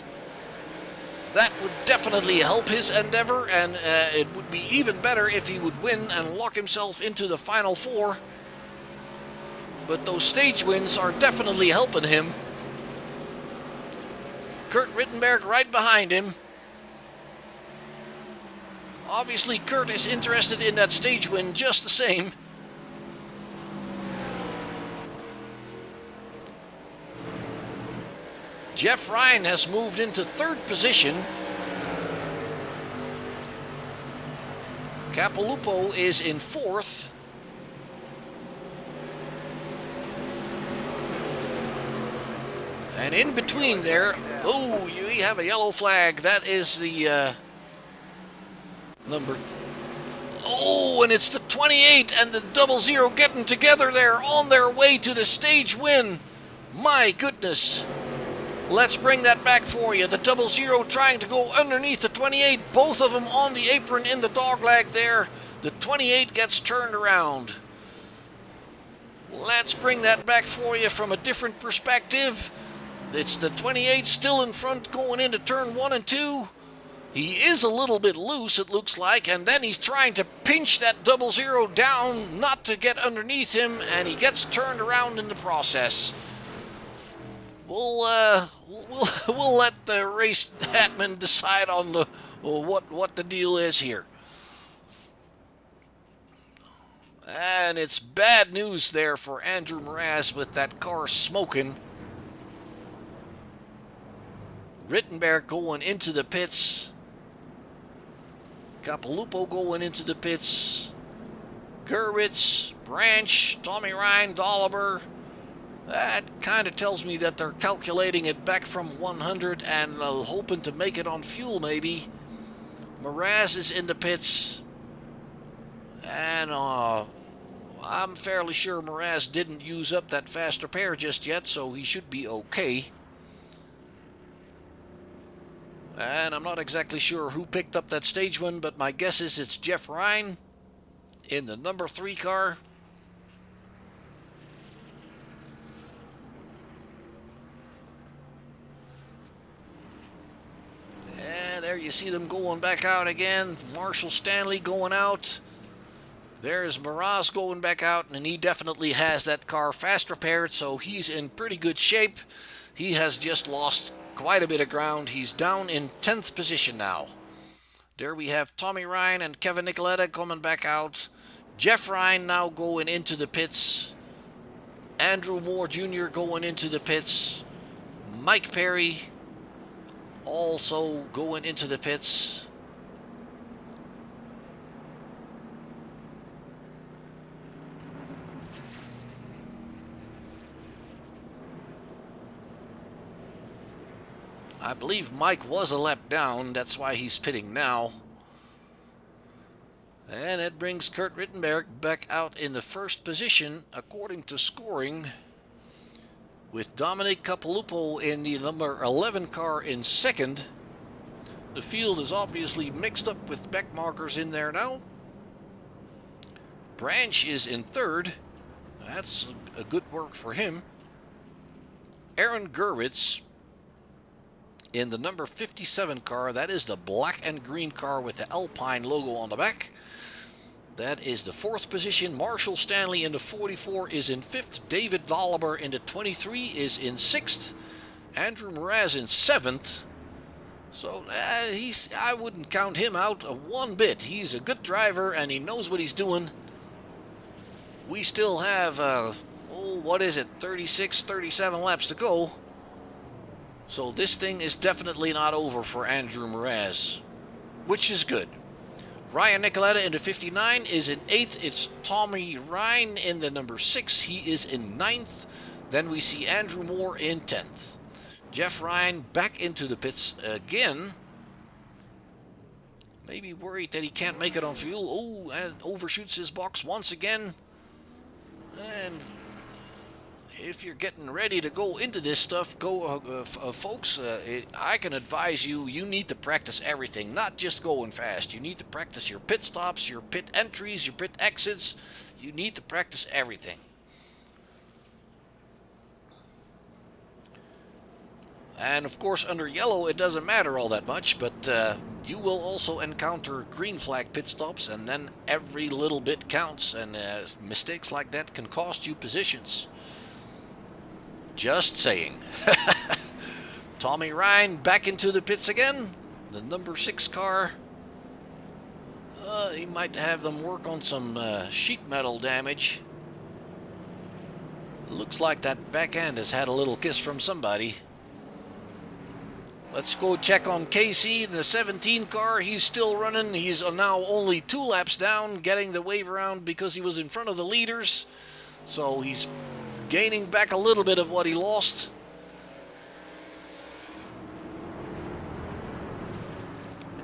That would definitely help his endeavor, and it would be even better if he would win and lock himself into the final four. But those stage wins are definitely helping him. Kurt Rittenberg right behind him. Obviously, Kurt is interested in that stage win just the same. Jeff Ryan has moved into third position. Capilupo is in fourth. And in between there, we have a yellow flag. That is the number. And it's the 28 and the 00 getting together there on their way to the stage win. My goodness. Let's bring that back for you. The 00 trying to go underneath the 28. Both of them on the apron in the dogleg there. The 28 gets turned around. Let's bring that back for you from a different perspective. It's the 28 still in front going into turn 1 and 2. He is a little bit loose, it looks like, and then he's trying to pinch that 00 down not to get underneath him, and he gets turned around in the process. We'll let the race admin decide on what the deal is here. And it's bad news there for Andrew Mraz with that car smoking. Rittenberg going into the pits. Capilupo going into the pits. Gurwitz, Branch, Tommy Ryan, Dolliver. That kind of tells me that they're calculating it back from 100 and hoping to make it on fuel maybe. Mraz is in the pits. And I'm fairly sure Mraz didn't use up that fast repair just yet, so he should be okay. And I'm not exactly sure who picked up that stage win, but my guess is it's Jeff Ryan in the number 3 car. And there you see them going back out again. Marshall Stanley going out. There's Mraz going back out, and he definitely has that car fast repaired, so he's in pretty good shape. He has just lost quite a bit of ground. He's down in 10th position now. There we have Tommy Ryan and Kevin Nicoletta coming back out. Jeff Ryan now going into the pits. Andrew Moore Jr. going into the pits. Mike Perry also going into the pits. I believe Mike was a lap down. That's why he's pitting now. And it brings Kurt Rittenberg back out in the first position according to scoring, with Dominic Capilupo in the number 11 car in second. The field is obviously mixed up with back markers in there now. Branch is in third. That's a good work for him. Aaron Gerwitz in the number 57 car. That is the black and green car with the Alpine logo on the back. That is the fourth position. Marshall Stanley in the 44 is in fifth. David Dolliber in the 23 is in sixth. Andrew Mraz in seventh. So I wouldn't count him out one bit. He's a good driver and he knows what he's doing. We still have, 36, 37 laps to go. So this thing is definitely not over for Andrew Mraz, which is good. Ryan Nicoletta in the 59 is in 8th. It's Tommy Ryan in the number 6. He is in 9th. Then we see Andrew Moore in 10th. Jeff Ryan back into the pits again. Maybe worried that he can't make it on fuel. Oh, and overshoots his box once again. And if you're getting ready to go into this stuff, folks, I can advise you need to practice everything, not just going fast. You need to practice your pit stops, your pit entries, your pit exits. You need to practice everything. And of course, under yellow, it doesn't matter all that much, but you will also encounter green flag pit stops, and then every little bit counts, and mistakes like that can cost you positions. Just saying. Tommy Ryan back into the pits again. The number 6 car. He might have them work on some sheet metal damage. Looks like that back end has had a little kiss from somebody. Let's go check on Casey, the 17 car. He's still running. He's now only 2 laps down, getting the wave around because he was in front of the leaders. So he's gaining back a little bit of what he lost.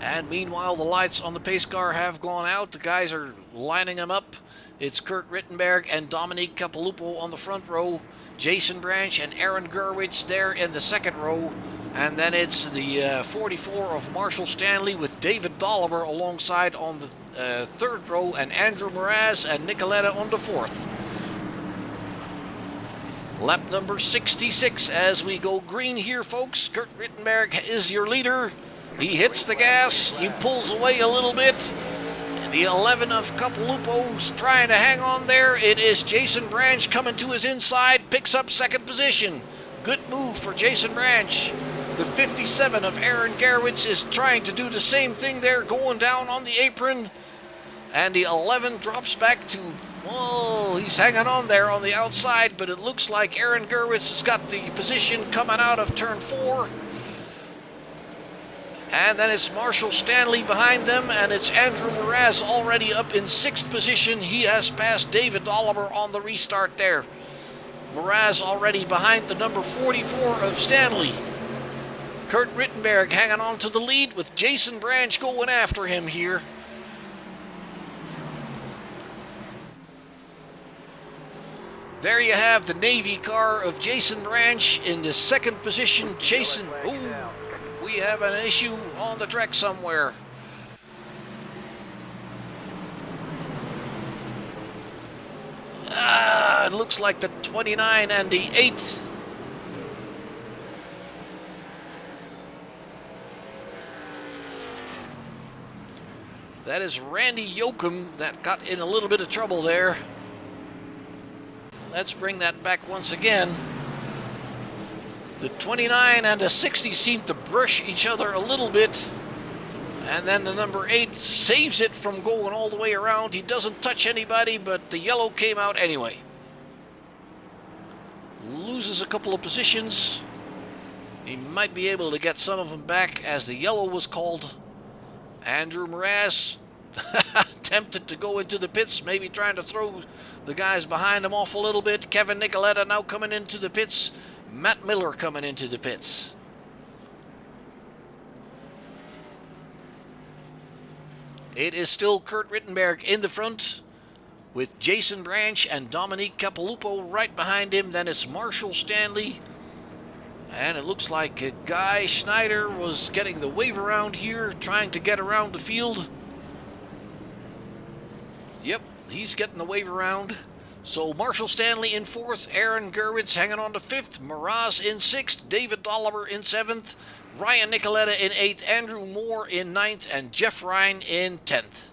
And meanwhile, the lights on the pace car have gone out. The guys are lining them up. It's Kurt Rittenberg and Dominique Capilupo on the front row. Jason Branch and Aaron Gerwitz there in the second row. And then it's the 44 of Marshall Stanley with David Dolliber alongside on the third row, and Andrew Mraz and Nicoletta on the fourth. Lap number 66 as we go green here, folks. Kurt Rittenberg is your leader. He hits the gas. He pulls away a little bit. The 11 of Capilupo's trying to hang on there. It is Jason Branch coming to his inside, picks up second position. Good move for Jason Branch. The 57 of Aaron Gerwitz is trying to do the same thing there, going down on the apron. And the 11 drops back to, whoa, he's hanging on there on the outside, but it looks like Aaron Gerwitz has got the position coming out of turn 4. And then it's Marshall Stanley behind them, and it's Andrew Mraz already up in 6th position. He has passed David Dolliber on the restart there. Mraz already behind the number 44 of Stanley. Kurt Rittenberg hanging on to the lead with Jason Branch going after him here. There you have the Navy car of Jason Branch in the second position. Jason, ooh, we have an issue on the track somewhere. It looks like the 29 and the 8. That is Randy Yoakum that got in a little bit of trouble there. Let's bring that back once again. The 29 and the 60 seem to brush each other a little bit. And then the number 8 saves it from going all the way around. He doesn't touch anybody, but the yellow came out anyway. Loses a couple of positions. He might be able to get some of them back as the yellow was called. Andrew Mraz tempted to go into the pits, maybe trying to throw the guys behind him off a little bit. Kevin Nicoletta now coming into the pits. Matt Miller coming into the pits. It is still Kurt Rittenberg in the front, with Jason Branch and Dominique Capilupo right behind him. Then it's Marshall Stanley. And it looks like Guy Schneider was getting the wave around here, trying to get around the field. Yep, he's getting the wave around. So Marshall Stanley in fourth, Aaron Gerwitz hanging on to fifth, Mraz in sixth, David Dolliver in seventh, Ryan Nicoletta in eighth, Andrew Moore in ninth, and Jeff Ryan in 10th.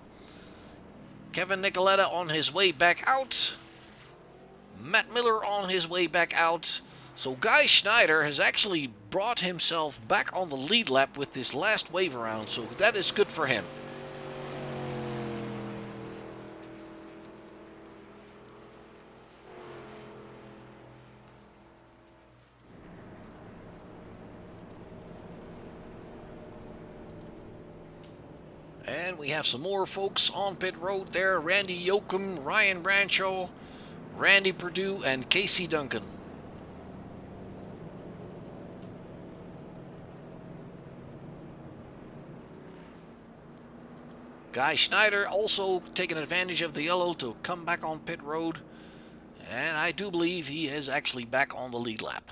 Kevin Nicoletta on his way back out. Matt Miller on his way back out. So Guy Schneider has actually brought himself back on the lead lap with this last wave around, so that is good for him. And we have some more folks on pit road there. Randy Yoakum, Ryan Brancho, Randy Perdue, and Casey Duncan. Guy Schneider also taking advantage of the yellow to come back on pit road. And I do believe he is actually back on the lead lap.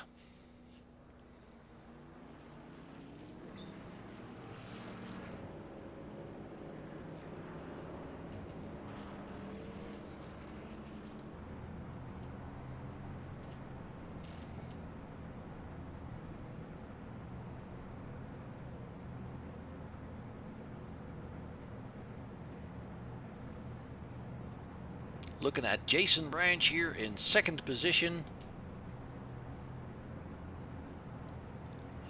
Looking at Jason Branch here in second position.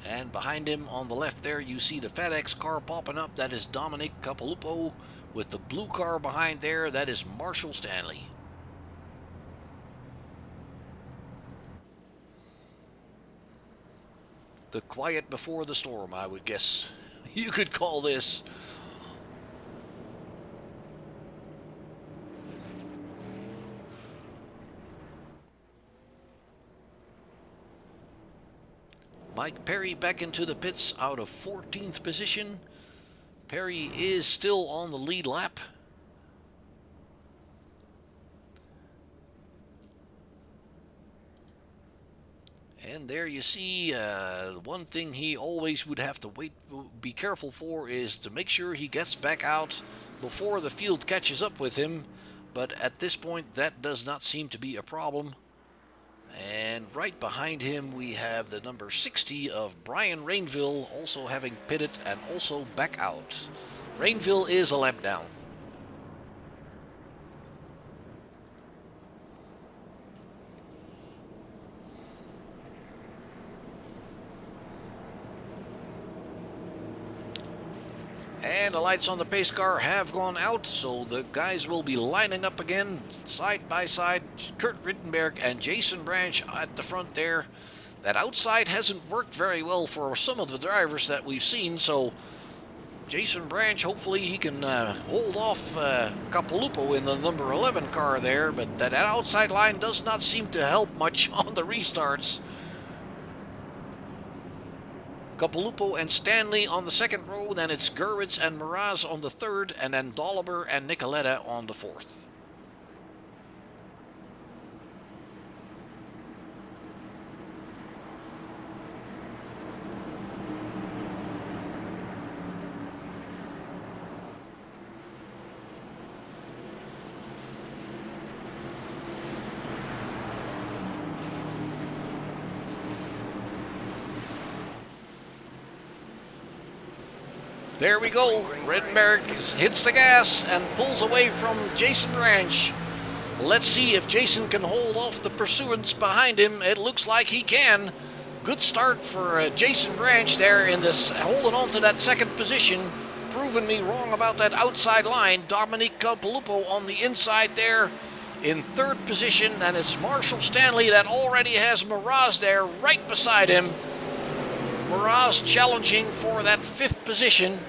And behind him on the left there, you see the FedEx car popping up. That is Dominic Capilupo. With the blue car behind there, that is Marshall Stanley. The quiet before the storm, I would guess you could call this. Mike Perry back into the pits out of 14th position. Perry is still on the lead lap. And there you see, one thing he always would have to be careful for is to make sure he gets back out before the field catches up with him. But at this point, that does not seem to be a problem. And right behind him, we have the number 60 of Brian Rainville, also having pitted and also back out. Rainville is a lap down. And the lights on the pace car have gone out, so the guys will be lining up again, side by side. Kurt Rittenberg and Jason Branch at the front there. That outside hasn't worked very well for some of the drivers that we've seen, so Jason Branch, hopefully he can hold off Capilupo in the number 11 car there, but that outside line does not seem to help much on the restarts. Capilupo and Stanley on the second row, then it's Gerwitz and Mraz on the third, and then Dolliver and Nicoletta on the fourth. There we go. Rittenberg hits the gas and pulls away from Jason Branch. Let's see if Jason can hold off the pursuance behind him. It looks like he can. Good start for Jason Branch there in this, holding on to that second position. Proving me wrong about that outside line. Dominique Capilupo on the inside there in third position. And it's Marshall Stanley that already has Mraz there right beside him. Mraz challenging for that fifth position.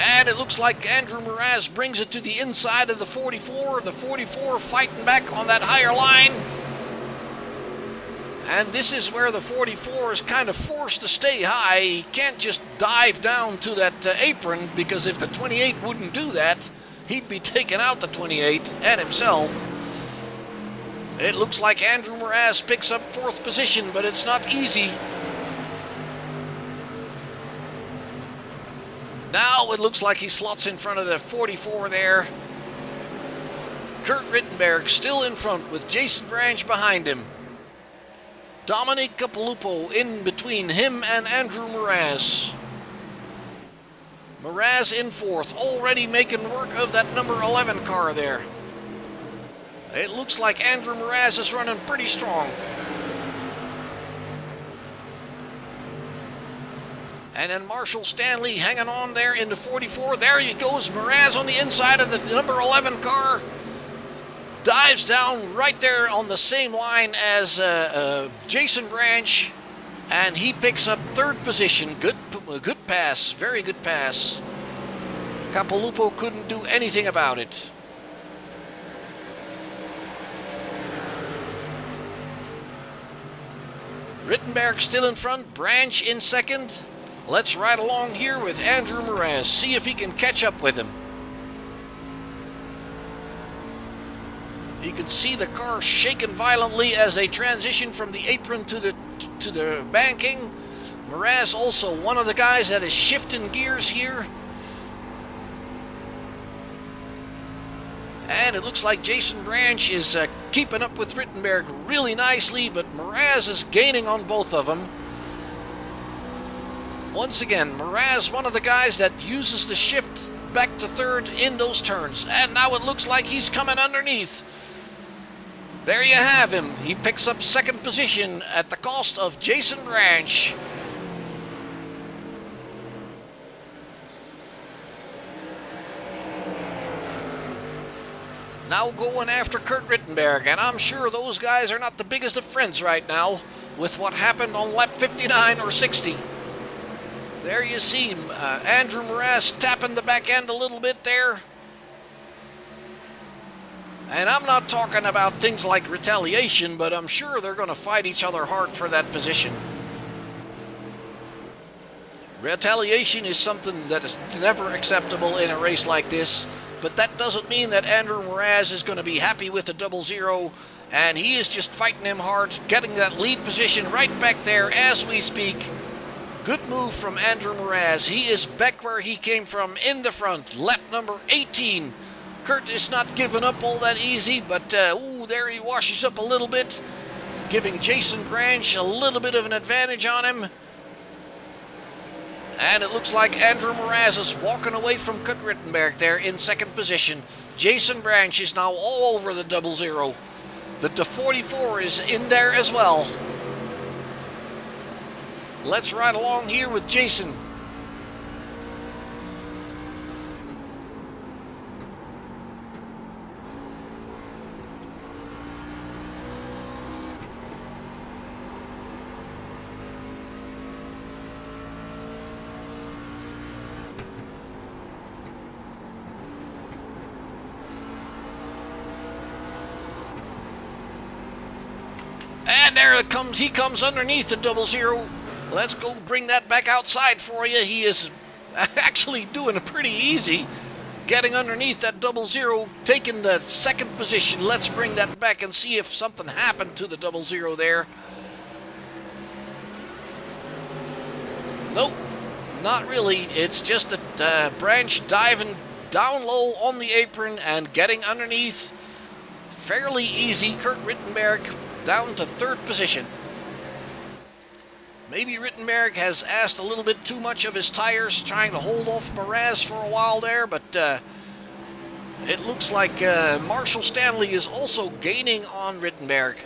And it looks like Andrew Mraz brings it to the inside of the 44. The 44 fighting back on that higher line. And this is where the 44 is kind of forced to stay high. He can't just dive down to that apron, because if the 28 wouldn't do that, he'd be taking out the 28 and himself. It looks like Andrew Mraz picks up 4th position, but it's not easy. Now it looks like he slots in front of the 44 there. Kurt Rittenberg still in front with Jason Branch behind him. Dominic Capilupo in between him and Andrew Mraz. Mraz in 4th, already making work of that number 11 car there. It looks like Andrew Mraz is running pretty strong. And then Marshall Stanley hanging on there in the 44. There he goes, Mraz on the inside of the number 11 car. Dives down right there on the same line as Jason Branch, and he picks up 3rd position. Good pass, very good pass. Capilupo couldn't do anything about it. Rittenberg still in front, Branch in 2nd. Let's ride along here with Andrew Mraz, see if he can catch up with him. You can see the car shaking violently as they transition from the apron to the banking. Mraz also one of the guys that is shifting gears here. And it looks like Jason Branch is keeping up with Rittenberg really nicely, but Mraz is gaining on both of them. Once again, Mraz, one of the guys that uses the shift back to 3rd in those turns. And now it looks like he's coming underneath. There you have him. He picks up 2nd position at the cost of Jason Branch. Now going after Kurt Rittenberg, and I'm sure those guys are not the biggest of friends right now with what happened on lap 59 or 60. There you see Andrew Mraz tapping the back end a little bit there. And I'm not talking about things like retaliation, but I'm sure they're going to fight each other hard for that position. Retaliation is something that is never acceptable in a race like this, but that doesn't mean that Andrew Mraz is going to be happy with the 00, and he is just fighting him hard, getting that lead position right back there as we speak. Good move from Andrew Mraz. He is back where he came from in the front, lap number 18. Kurt is not giving up all that easy, but there he washes up a little bit, giving Jason Branch a little bit of an advantage on him. And it looks like Andrew Mraz is walking away from Kurt Rittenberg there in 2nd position. Jason Branch is now all over the 00. The 44 is in there as well. Let's ride along here with Jason. And there it comes. He comes underneath the 00. Let's go bring that back outside for you. He is actually doing it pretty easy. Getting underneath that 00, taking the 2nd position. Let's bring that back and see if something happened to the 00 there. Nope, not really. It's just that Branch diving down low on the apron and getting underneath. Fairly easy. Kurt Rittenberg down to 3rd position. Maybe Rittenberg has asked a little bit too much of his tires, trying to hold off Mraz for a while there, but it looks like Marshall Stanley is also gaining on Rittenberg.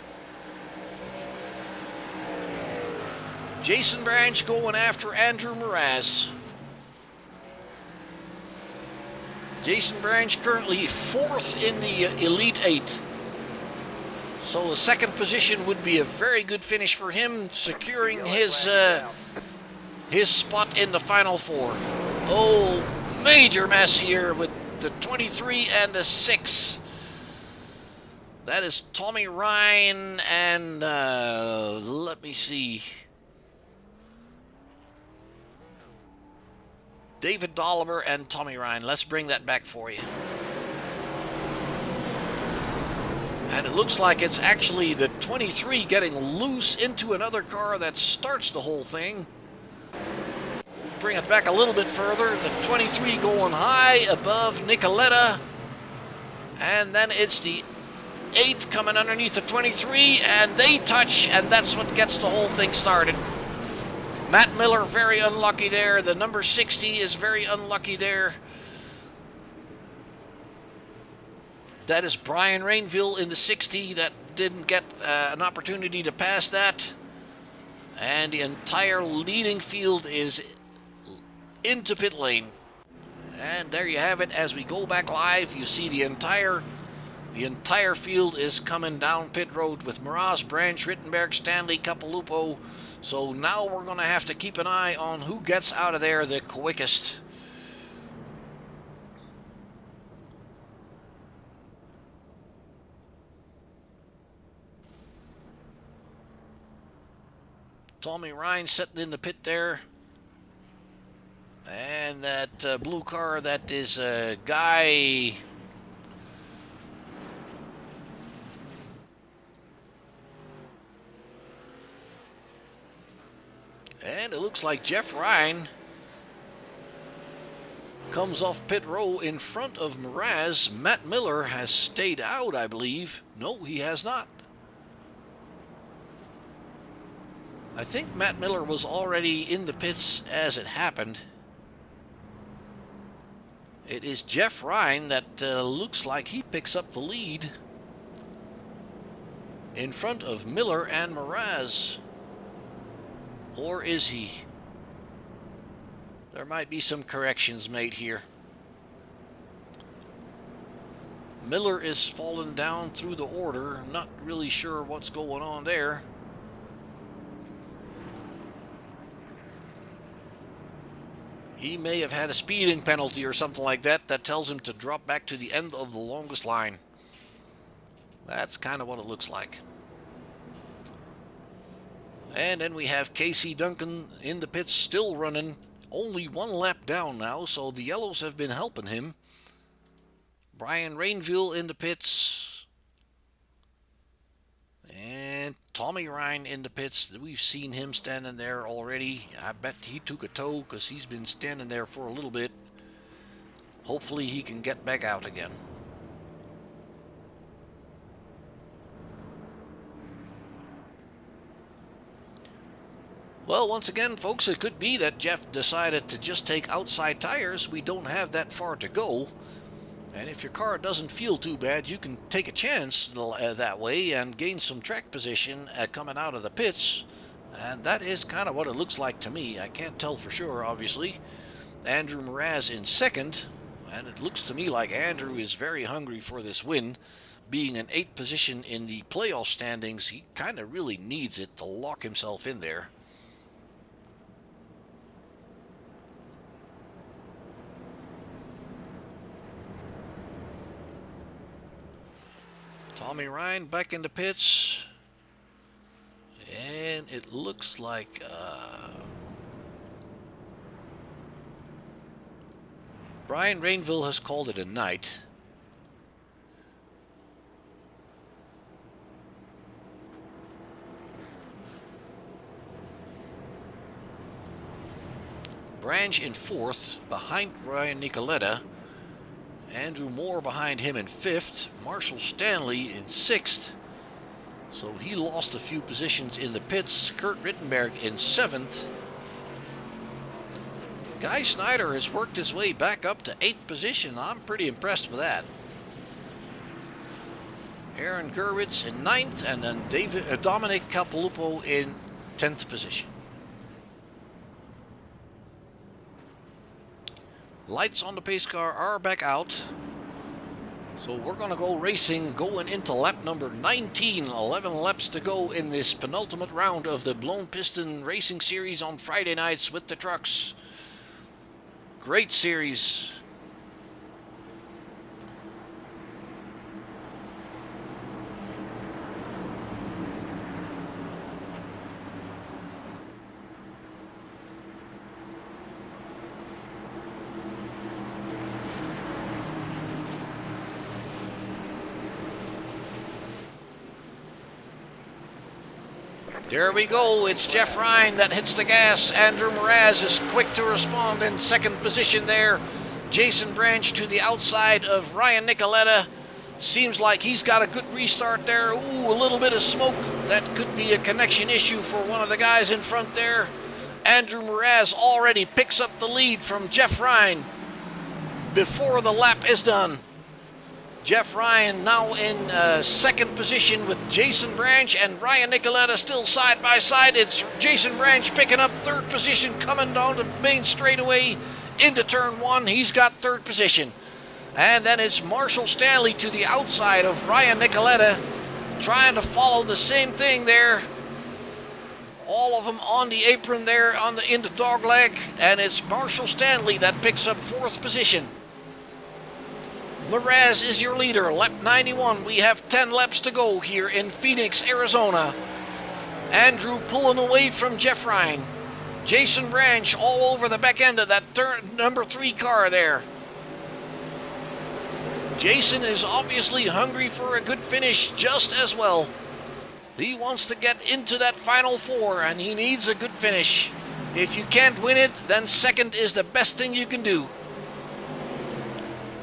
Jason Branch going after Andrew Mraz. Jason Branch currently 4th in the Elite 8. So the 2nd position would be a very good finish for him, securing his spot in the Final 4. Oh, major mess here with the 23 and the 6. That is Tommy Ryan and let me see. David Dolliver and Tommy Ryan. Let's bring that back for you. And it looks like it's actually the 23 getting loose into another car that starts the whole thing. Bring it back a little bit further. The 23 going high above Nicoletta. And then it's the 8 coming underneath the 23, and they touch, and that's what gets the whole thing started. Matt Miller very unlucky there. The number 60 is very unlucky there. That is Brian Rainville in the 60 that didn't get an opportunity to pass that. And the entire leading field is into pit lane. And there you have it. As we go back live, you see the entire field is coming down pit road with Mraz, Branch, Rittenberg, Stanley, Capilupo. So now we're going to have to keep an eye on who gets out of there the quickest. Tommy Ryan sitting in the pit there. And that blue car, that is a guy. And it looks like Jeff Ryan comes off pit row in front of Mraz. Matt Miller has stayed out, I believe. No, he has not. I think Matt Miller was already in the pits as it happened. It is Jeff Ryan that looks like he picks up the lead in front of Miller and Mraz. Or is he? There might be some corrections made here. Miller is falling down through the order. Not really sure what's going on there. He may have had a speeding penalty or something like that that tells him to drop back to the end of the longest line. That's kind of what it looks like. And then we have Casey Duncan in the pits still running. Only one lap down now, so the yellows have been helping him. Brian Rainville in the pits. And Tommy Ryan in the pits. We've seen him standing there already. I bet he took a tow because he's been standing there for a little bit. Hopefully he can get back out again. Well, once again, folks, it could be that Jeff decided to just take outside tires. We don't have that far to go. And if your car doesn't feel too bad, you can take a chance that way and gain some track position coming out of the pits. And that is kind of what it looks like to me. I can't tell for sure, obviously. Andrew Mraz in second. And it looks to me like Andrew is very hungry for this win. Being in 8th position in the playoff standings, he kind of really needs it to lock himself in there. Tommy Ryan back in the pits. And it looks like Brian Rainville has called it a night. Branch in 4th behind Ryan Nicoletta. Andrew Moore behind him in 5th. Marshall Stanley in 6th. So he lost a few positions in the pits. Kurt Rittenberg in 7th. Guy Snyder has worked his way back up to 8th position. I'm pretty impressed with that. Aaron Gerwitz in 9th, and then Dominic Capilupo in 10th position. Lights on the pace car are back out. So we're going to go racing going into lap number 19. 11 laps to go in this penultimate round of the Blown Piston Racing Series on Friday nights with the trucks. Great series. There we go. It's Jeff Ryan that hits the gas. Andrew Mraz is quick to respond in second position there. Jason Branch to the outside of Ryan Nicoletta. Seems like he's got a good restart there. Ooh, a little bit of smoke. That could be a connection issue for one of the guys in front there. Andrew Mraz already picks up the lead from Jeff Ryan before the lap is done. Jeff Ryan now in second position with Jason Branch and Ryan Nicoletta still side by side. It's Jason Branch picking up third position, coming down the main straightaway into turn one. He's got third position. And then it's Marshall Stanley to the outside of Ryan Nicoletta, trying to follow the same thing there. All of them on the apron there in the dogleg, and it's Marshall Stanley that picks up fourth position. Mraz is your leader, lap 91. We have 10 laps to go here in Phoenix, Arizona. Andrew pulling away from Jeff Ryan. Jason Branch all over the back end of that number 3 car there. Jason is obviously hungry for a good finish just as well. He wants to get into that final 4, and he needs a good finish. If you can't win it, then second is the best thing you can do.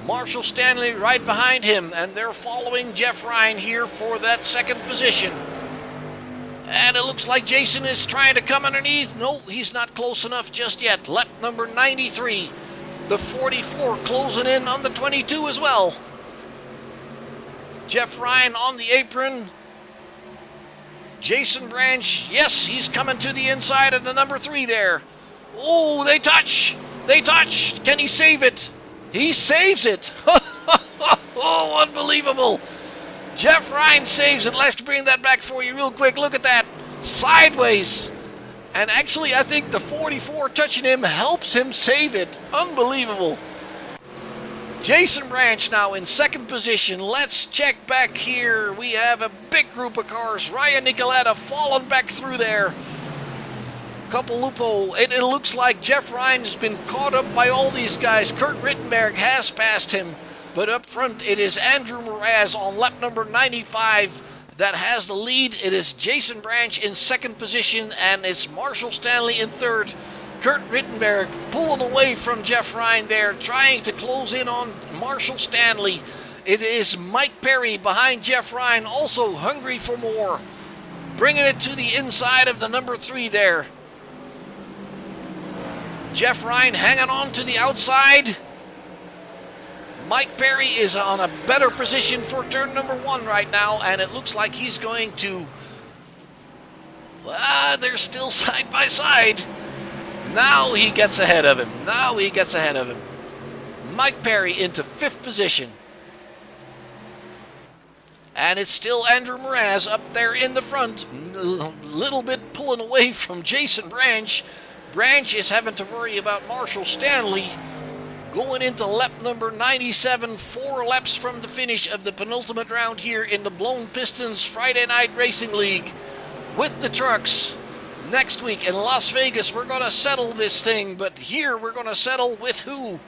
Marshall Stanley right behind him, and they're following Jeff Ryan here for that second position. And it looks like Jason is trying to come underneath. No, he's not close enough just yet. Lap number 93. The 44 closing in on the 22 as well. Jeff Ryan on the apron. Jason Branch, yes, he's coming to the inside of the number 3 there. Oh, they touch. They touch. Can he save it? He saves it. Oh, unbelievable. Jeff Ryan saves it. Let's bring that back for you real quick. Look at that. Sideways. And actually, I think the 44 touching him helps him save it. Unbelievable. Jason Branch now in second position. Let's check back here. We have a big group of cars. Ryan Nicoletta falling back through there. Lupo. It looks like Jeff Ryan has been caught up by all these guys. Kurt Rittenberg has passed him. But up front, it is Andrew Mraz on lap number 95 that has the lead. It is Jason Branch in second position, and it's Marshall Stanley in third. Kurt Rittenberg pulling away from Jeff Ryan there, trying to close in on Marshall Stanley. It is Mike Perry behind Jeff Ryan, also hungry for more. Bringing it to the inside of the number 3 there. Jeff Ryan hanging on to the outside. Mike Perry is on a better position for turn number 1 right now, and it looks like he's going to... they're still side by side. Now he gets ahead of him. Mike Perry into 5th position. And it's still Andrew Mraz up there in the front. A little bit pulling away from Jason Branch. Branch is having to worry about Marshall Stanley. Going into lap number 97, 4 laps from the finish of the penultimate round here in the Blown Pistons Friday Night Racing League. With the trucks, next week in Las Vegas, we're going to settle this thing, but here we're going to settle with who?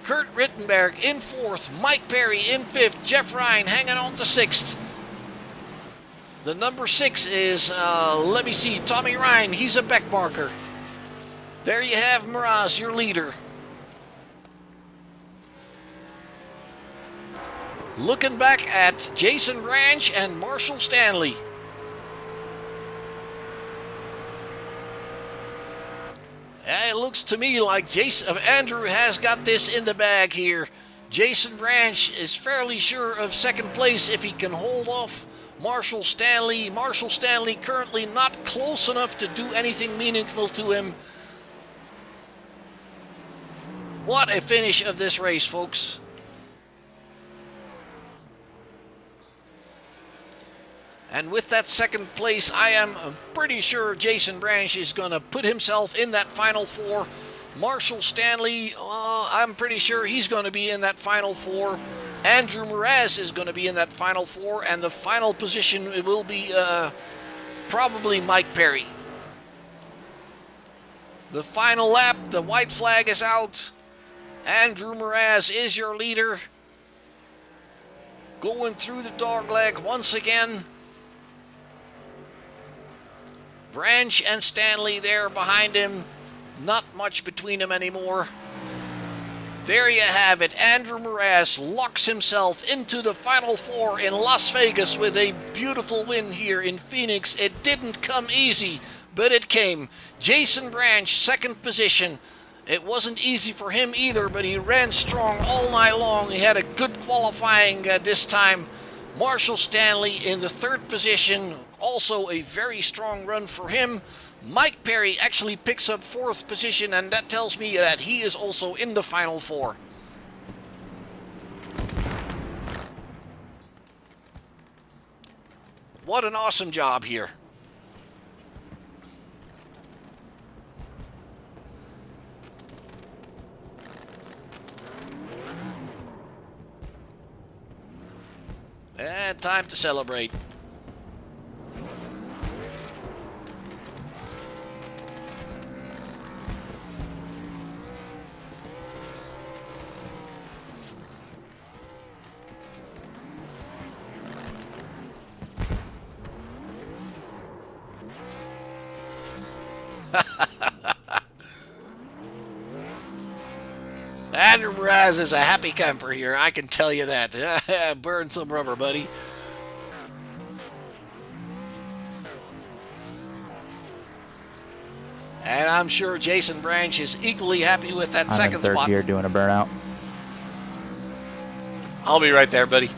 Kurt Rittenberg in 4th, Mike Perry in 5th, Jeff Ryan hanging on to 6th. The number 6 is, let me see, Tommy Ryan. He's a Beck marker. There you have Mraz, your leader. Looking back at Jason Branch and Marshall Stanley. It looks to me like Andrew has got this in the bag here. Jason Branch is fairly sure of second place if he can hold off Marshall Stanley. Marshall Stanley currently not close enough to do anything meaningful to him. What a finish of this race, folks. And with that second place, I am pretty sure Jason Branch is going to put himself in that final 4. Marshall Stanley, I'm pretty sure he's going to be in that final 4. Andrew Mraz is going to be in that final 4. And the final position will be probably Mike Perry. The final lap, the white flag is out. Andrew Mraz is your leader. Going through the dogleg once again. Branch and Stanley there behind him. Not much between them anymore. There you have it. Andrew Morass locks himself into the Final Four in Las Vegas with a beautiful win here in Phoenix. It didn't come easy, but it came. Jason Branch, second position. It wasn't easy for him either, but he ran strong all night long. He had a good qualifying this time. Marshall Stanley in the third position, also a very strong run for him. Mike Perry actually picks up fourth position, and that tells me that he is also in the Final Four. What an awesome job here. And time to celebrate. Andrew Mraz is a happy camper here, I can tell you that. Burn some rubber, buddy. And I'm sure Jason Branch is equally happy with that I'm in second third spot. gear doing a burnout. I'll be right there, buddy.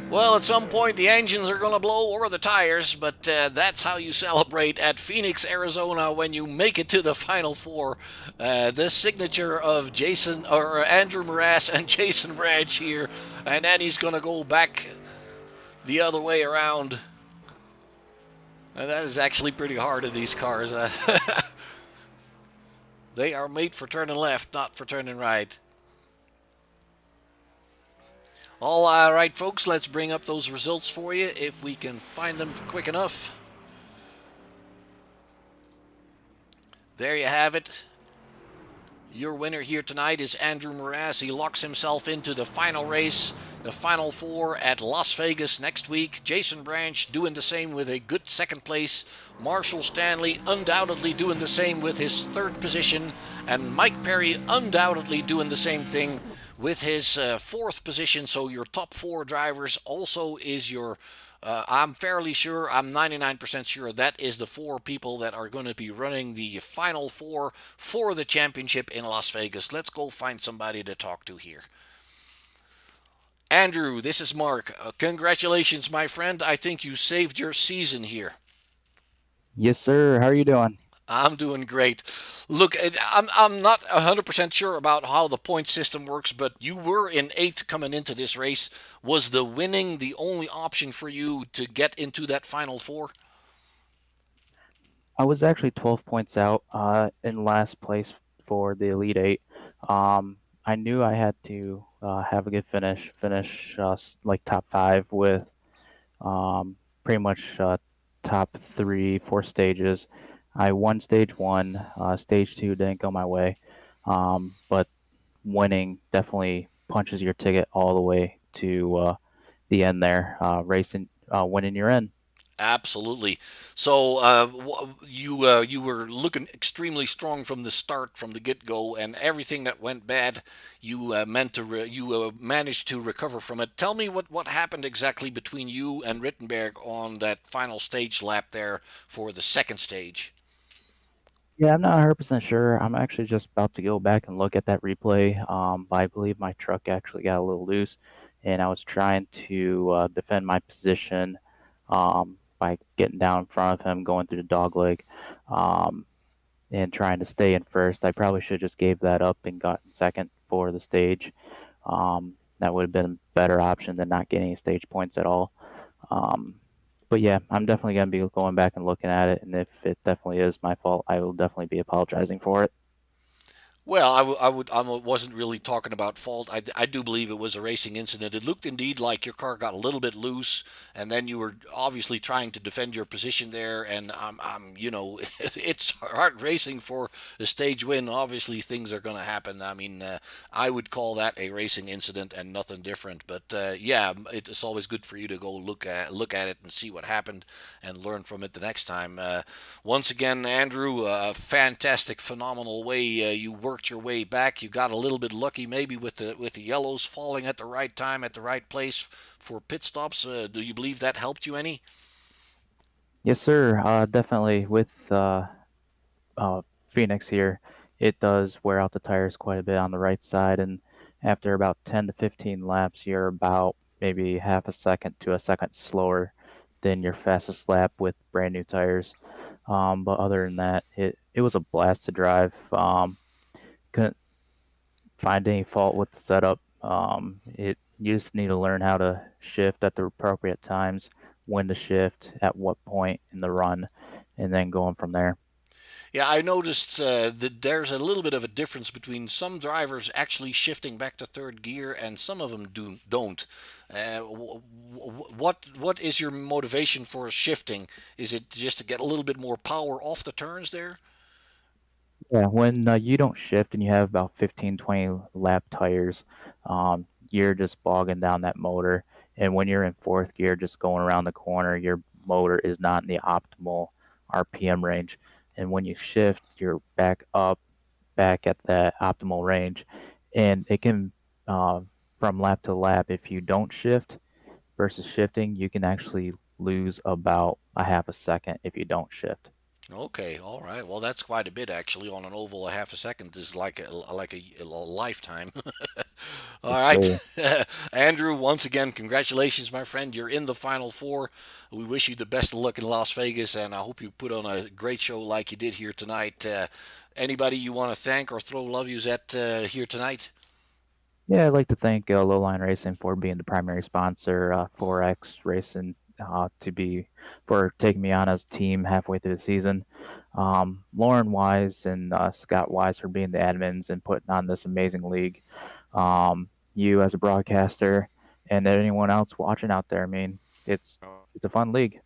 Well, at some point the engines are going to blow or the tires, but that's how you celebrate at Phoenix, Arizona when you make it to the Final Four. The signature of Jason or Andrew Morass and Jason Branch here, and then he's going to go back the other way around. And that is actually pretty hard in these cars. They are made for turning left, not for turning right. All right, folks, let's bring up those results for you if we can find them quick enough. There you have it. Your winner here tonight is Andrew Morass. He locks himself into the final race, the Final Four at Las Vegas next week. Jason Branch doing the same with a good second place. Marshall Stanley undoubtedly doing the same with his third position. And Mike Perry undoubtedly doing the same thing with his fourth position. So your top four drivers also is your I'm fairly sure, I'm 99% sure that is the four people that are going to be running the Final Four for the championship in Las Vegas. Let's go find somebody to talk to here. Andrew, this is Mark. Congratulations, my friend. I think you saved your season here. Yes, sir. How are you doing? I'm doing great. Look, I'm not 100% sure about how the point system works, but you were in eighth coming into this race. Was the winning the only option for you to get into that Final Four? I was actually 12 points out in last place for the Elite Eight. I knew I had to have a good finish like top five with pretty much top three, four stages. I won stage one. Stage two didn't go my way, but winning definitely punches your ticket all the way to the end there. Racing, winning, you're in. Absolutely. So you were looking extremely strong from the start, from the get go, and everything that went bad, you managed to recover from it. Tell me what happened exactly between you and Rittenberg on that final stage lap there for the second stage. Yeah, I'm not 100% sure. I'm actually just about to go back and look at that replay. But I believe my truck actually got a little loose, and I was trying to defend my position by getting down in front of him, going through the dog leg, um, and trying to stay in first. I probably should have just gave that up and gotten second for the stage. That would have been a better option than not getting any stage points at all. Um, but yeah, I'm definitely going to be going back and looking at it. And if it definitely is my fault, I will definitely be apologizing for it. Well, wasn't really talking about fault. I do believe it was a racing incident. It looked indeed like your car got a little bit loose, and then you were obviously trying to defend your position there. And it's hard racing for a stage win. Obviously, things are going to happen. I mean, I would call that a racing incident and nothing different. But yeah, it's always good for you to go look at it and see what happened and learn from it the next time. Once again, Andrew, fantastic, phenomenal way you worked your way back. You got a little bit lucky, maybe with the yellows falling at the right time at the right place for pit stops. Do you believe that helped you any? Yes, sir. Definitely with uh, Phoenix here, it does wear out the tires quite a bit on the right side, and after about 10 to 15 laps, you're about maybe half a second to a second slower than your fastest lap with brand new tires. But other than that, it was a blast to drive. Couldn't find any fault with the setup. It you just need to learn how to shift at the appropriate times, when to shift, at what point in the run, and then going from there. Yeah, I noticed that there's a little bit of a difference between some drivers actually shifting back to third gear and some of them don't. What is your motivation for shifting? Is it just to get a little bit more power off the turns there? Yeah, when you don't shift and you have about 15, 20 lap tires, you're just bogging down that motor. And when you're in fourth gear, just going around the corner, your motor is not in the optimal RPM range. And when you shift, you're back up, back at that optimal range. And it can, uh, from lap to lap, if you don't shift versus shifting, you can actually lose about a half a second if you don't shift. Okay, all right. Well, that's quite a bit actually. On an oval, a half a second is like a lifetime. All Yes, right, sir. Andrew. Once again, congratulations, my friend. You're in the final four. We wish you the best of luck in Las Vegas, and I hope you put on a great show like you did here tonight. Anybody you want to thank or throw love yous at here tonight? Yeah, I'd like to thank Lowline Racing for being the primary sponsor, 4X Racing for taking me on as a team halfway through the season. Lauren Wise and Scott Wise for being the admins and putting on this amazing league. You as a broadcaster and anyone else watching out there. I mean, it's a fun league.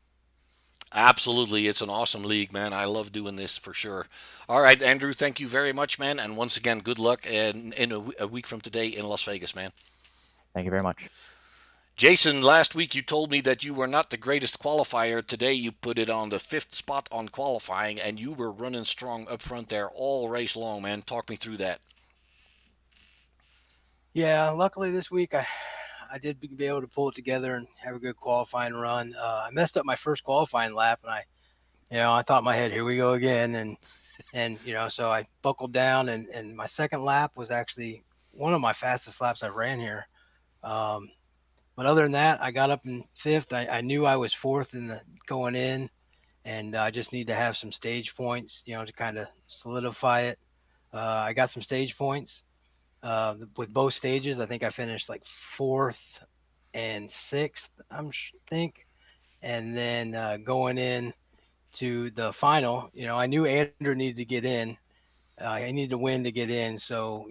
Absolutely, it's an awesome league, man. I love doing this for sure. All right, Andrew, thank you very much, man. And once again, good luck in a week from today in Las Vegas, man. Thank you very much. Jason, last week you told me that you were not the greatest qualifier. Today you put it on the fifth spot on qualifying, and you were running strong up front there all race long, man. Talk me through that. Yeah, luckily this week I did be able to pull it together and have a good qualifying run. I messed up my first qualifying lap, and I thought in my head, here we go again, and so I buckled down, and my second lap was actually one of my fastest laps I ran here. Um, but other than that, I got up in fifth. I knew I was fourth in the going in, and I just need to have some stage points, to kind of solidify it. I got some stage points with both stages. I think I finished like fourth and sixth, think. And then going in to the final, I knew Andrew needed to get in. I needed to win to get in. So,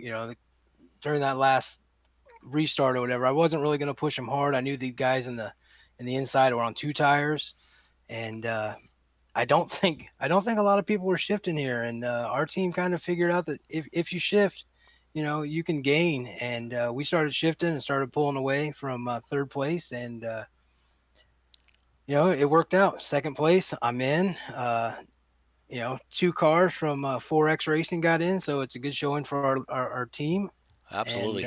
during that last restart or whatever, I wasn't really going to push him hard. I knew the guys in the inside were on two tires, and I don't think a lot of people were shifting here, and our team kind of figured out that if you shift, you can gain, and we started shifting and started pulling away from third place, and it worked out. Second place, I'm in. Two cars from 4X Racing got in, so it's a good showing for our team, and Absolutely.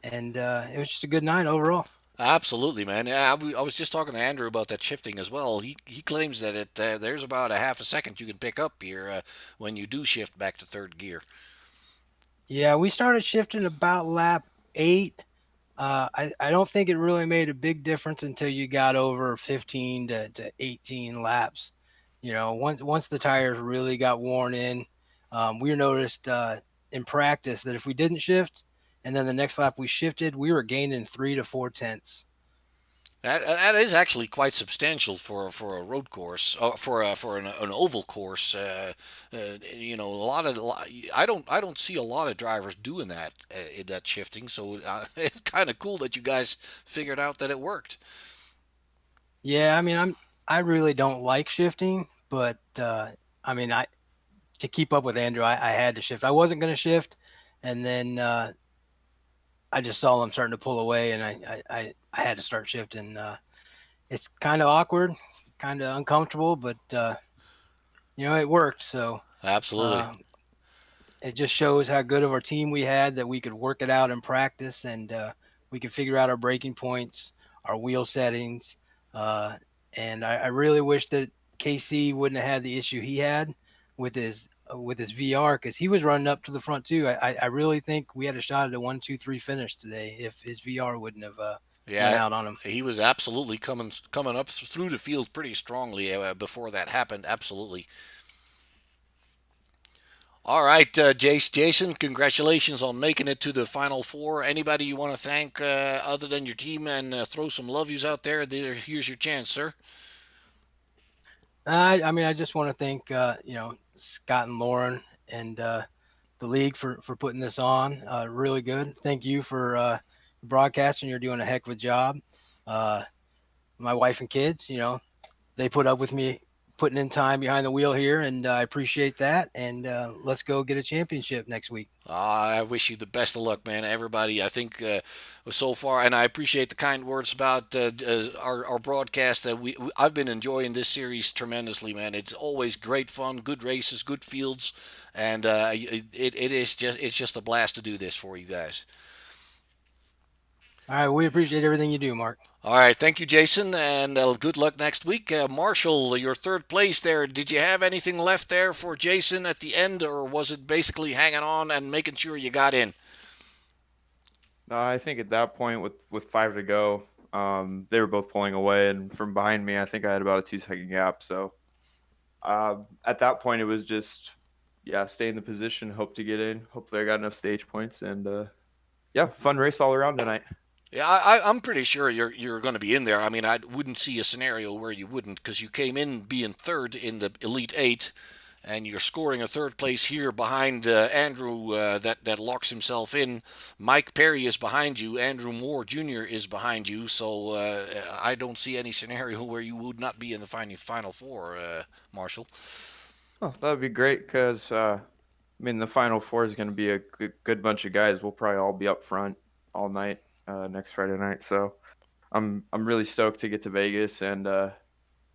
it was just a good night overall. Absolutely, man. Yeah, I was just talking to Andrew about that shifting as well. He claims that there's about a half a second you can pick up here when you do shift back to third gear. Yeah, we started shifting about lap 8. I don't think it really made a big difference until you got over 15 to 18 laps. Once the tires really got worn in, we noticed in practice that if we didn't shift, and then the next lap we shifted, we were gaining 3 to 4 tenths. That is actually quite substantial for a road course, for an oval course. A lot of I don't see a lot of drivers doing that in that shifting. So it's kind of cool that you guys figured out that it worked. Yeah, I mean, I really don't like shifting, but I mean, I to keep up with Andrew, I had to shift. I wasn't going to shift, and then I just saw him starting to pull away, and I had to start shifting. It's kind of awkward, kind of uncomfortable, but it worked. So Absolutely. uh, it just shows how good of our team we had that we could work it out in practice, and we could figure out our breaking points, our wheel settings. Uh, and I really wish that KC wouldn't have had the issue he had with his VR, because he was running up to the front too. I really think we had a shot at a 1-2-3 finish today if his VR wouldn't have went Yeah, out on him. he was absolutely coming up through the field pretty strongly before that happened. Absolutely. All right, Jason, congratulations on making it to the Final Four. Anybody you want to thank other than your team and throw some love yous out there? Here's your chance, sir. I mean, I just want to thank Scott and Lauren and the league for putting this on. Really good. Thank you for broadcasting. You're doing a heck of a job. Uh, my wife and kids, they put up with me putting in time behind the wheel here, and I appreciate that. And let's go get a championship next week. I wish you the best of luck, man. Everybody, I think so far, and I appreciate the kind words about our broadcast. That I've been enjoying this series tremendously, man. It's always great fun, good races, good fields, and it's just a blast to do this for you guys. All right, we appreciate everything you do, Mark. All right, thank you, Jason, and good luck next week. Marshall, your third place there. Did you have anything left there for Jason at the end, or was it basically hanging on and making sure you got in? I think at that point, with 5 to go, they were both pulling away, and from behind me, I think I had about a 2 second gap. So at that point, it was just yeah, stay in the position, hope to get in. Hopefully, I got enough stage points, and yeah, fun race all around tonight. Yeah, I'm pretty sure you're going to be in there. I mean, I wouldn't see a scenario where you wouldn't, because you came in being third in the Elite Eight, and you're scoring a third place here behind Andrew that locks himself in. Mike Perry is behind you. Andrew Moore Jr. is behind you. So I don't see any scenario where you would not be in the final four, Marshall. Oh, that would be great because I mean the final four is going to be a good bunch of guys. We'll probably all be up front all night next Friday night. So I'm really stoked to get to Vegas, and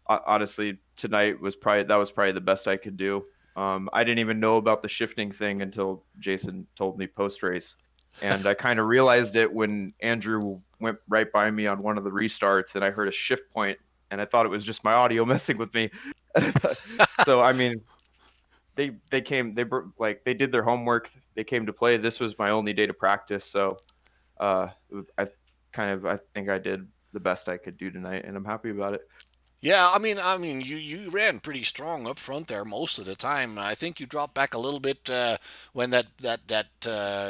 honestly, tonight was probably the best I could do. I didn't even know about the shifting thing until Jason told me post race, and I kind of realized it when Andrew went right by me on one of the restarts, and I heard a shift point, and I thought it was just my audio messing with me. So I mean, they came like they did their homework. They came to play. This was my only day to practice, so uh, I think I did the best I could do tonight, and I'm happy about it. Yeah, I mean, you ran pretty strong up front there most of the time. I think you dropped back a little bit when that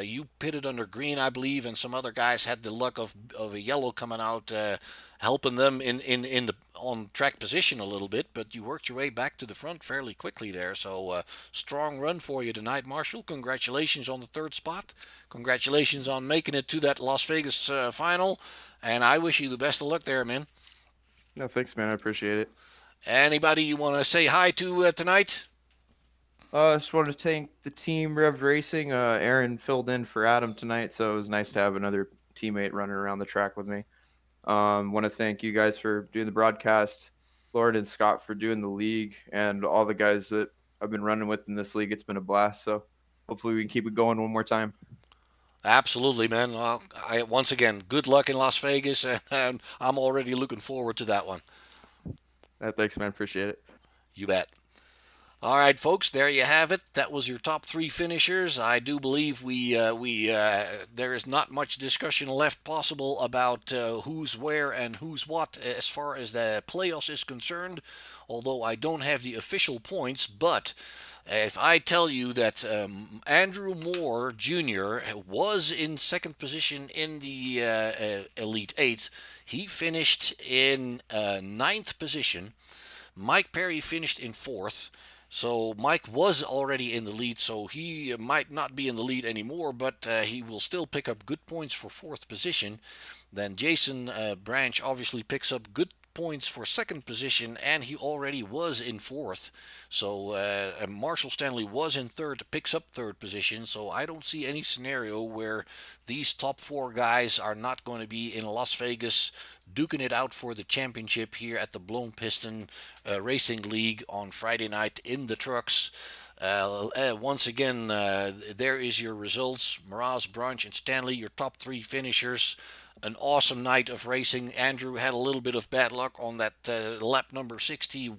you pitted under green, I believe, and some other guys had the luck of a yellow coming out, helping them in the on track position a little bit. But you worked your way back to the front fairly quickly there. So strong run for you tonight, Marshall. Congratulations on the third spot. Congratulations on making it to that Las Vegas final, and I wish you the best of luck there, man. No, thanks, man. I appreciate it. Anybody you want to say hi to tonight? I just wanted to thank the team, Rev Racing. Aaron filled in for Adam tonight, so it was nice to have another teammate running around the track with me. Want to thank you guys for doing the broadcast, Lauren and Scott for doing the league, and all the guys that I've been running with in this league. It's been a blast. So hopefully we can keep it going one more time. Absolutely, man. Once again, good luck in Las Vegas, and I'm already looking forward to that one. Thanks, man. Appreciate it. You bet. All right, folks, there you have it. That was your top three finishers. I do believe there is not much discussion left possible about who's where and who's what as far as the playoffs is concerned. Although I don't have the official points, but if I tell you that Andrew Moore Jr. was in second position in the Elite Eight, he finished in ninth position. Mike Perry finished in fourth. So Mike was already in the lead, so he might not be in the lead anymore, but he will still pick up good points for fourth position. Then Jason Branch obviously picks up good points for second position, and he already was in fourth. So Marshall Stanley was in third, picks up third position. So I don't see any scenario where these top four guys are not going to be in Las Vegas duking it out for the championship here at the Blown Piston Racing League on Friday night in the trucks. Once again, there is your results. Mraz, Branch, and Stanley, your top three finishers. An awesome night of racing. Andrew had a little bit of bad luck on that lap number 60,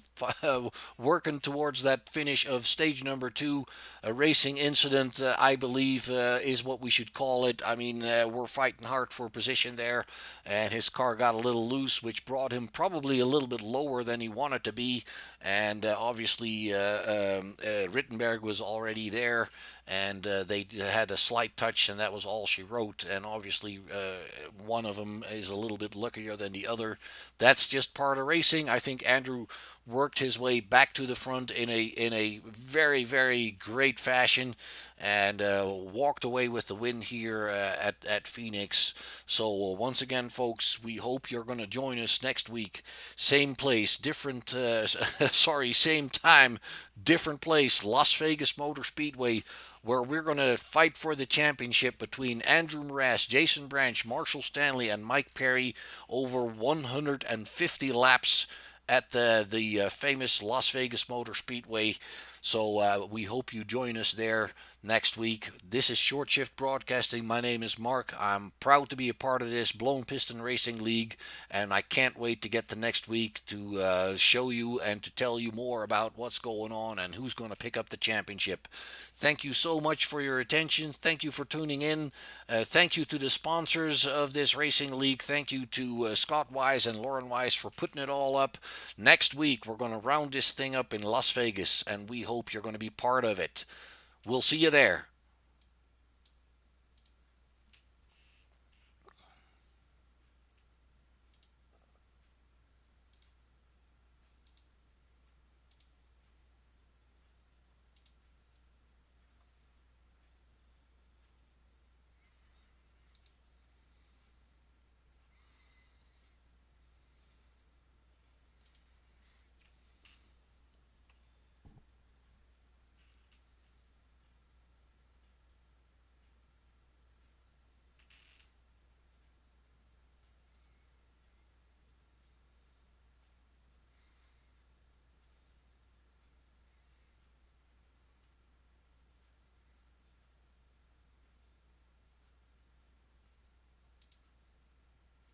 working towards that finish of stage number 2. A racing incident, I believe, is what we should call it. I mean, we're fighting hard for position there, and his car got a little loose, which brought him probably a little bit lower than he wanted to be. And obviously, Rittenberg was already there, and they had a slight touch, and that was all she wrote. And obviously, one of them is a little bit luckier than the other. That's just part of racing. I think Andrew worked his way back to the front in a very great fashion, and walked away with the win here at Phoenix. So once again, folks, we hope you're going to join us next week. Same place, different. Same time, different place. Las Vegas Motor Speedway, where we're going to fight for the championship between Andrew Morass, Jason Branch, Marshall Stanley, and Mike Perry over 150 laps at the famous Las Vegas Motor Speedway. So we hope you join us there next week. This is Short Shift Broadcasting. My name is Mark. I'm proud to be a part of this Blown Piston Racing League, and I can't wait to get to next week to show you and to tell you more about what's going on and who's going to pick up the championship. Thank you so much for your attention. Thank you for tuning in. Thank you to the sponsors of this racing league. Thank you to Scott Wise and Lauren Wise for putting it all up. Next week, we're going to round this thing up in Las Vegas, and we hope you're going to be part of it. We'll see you there.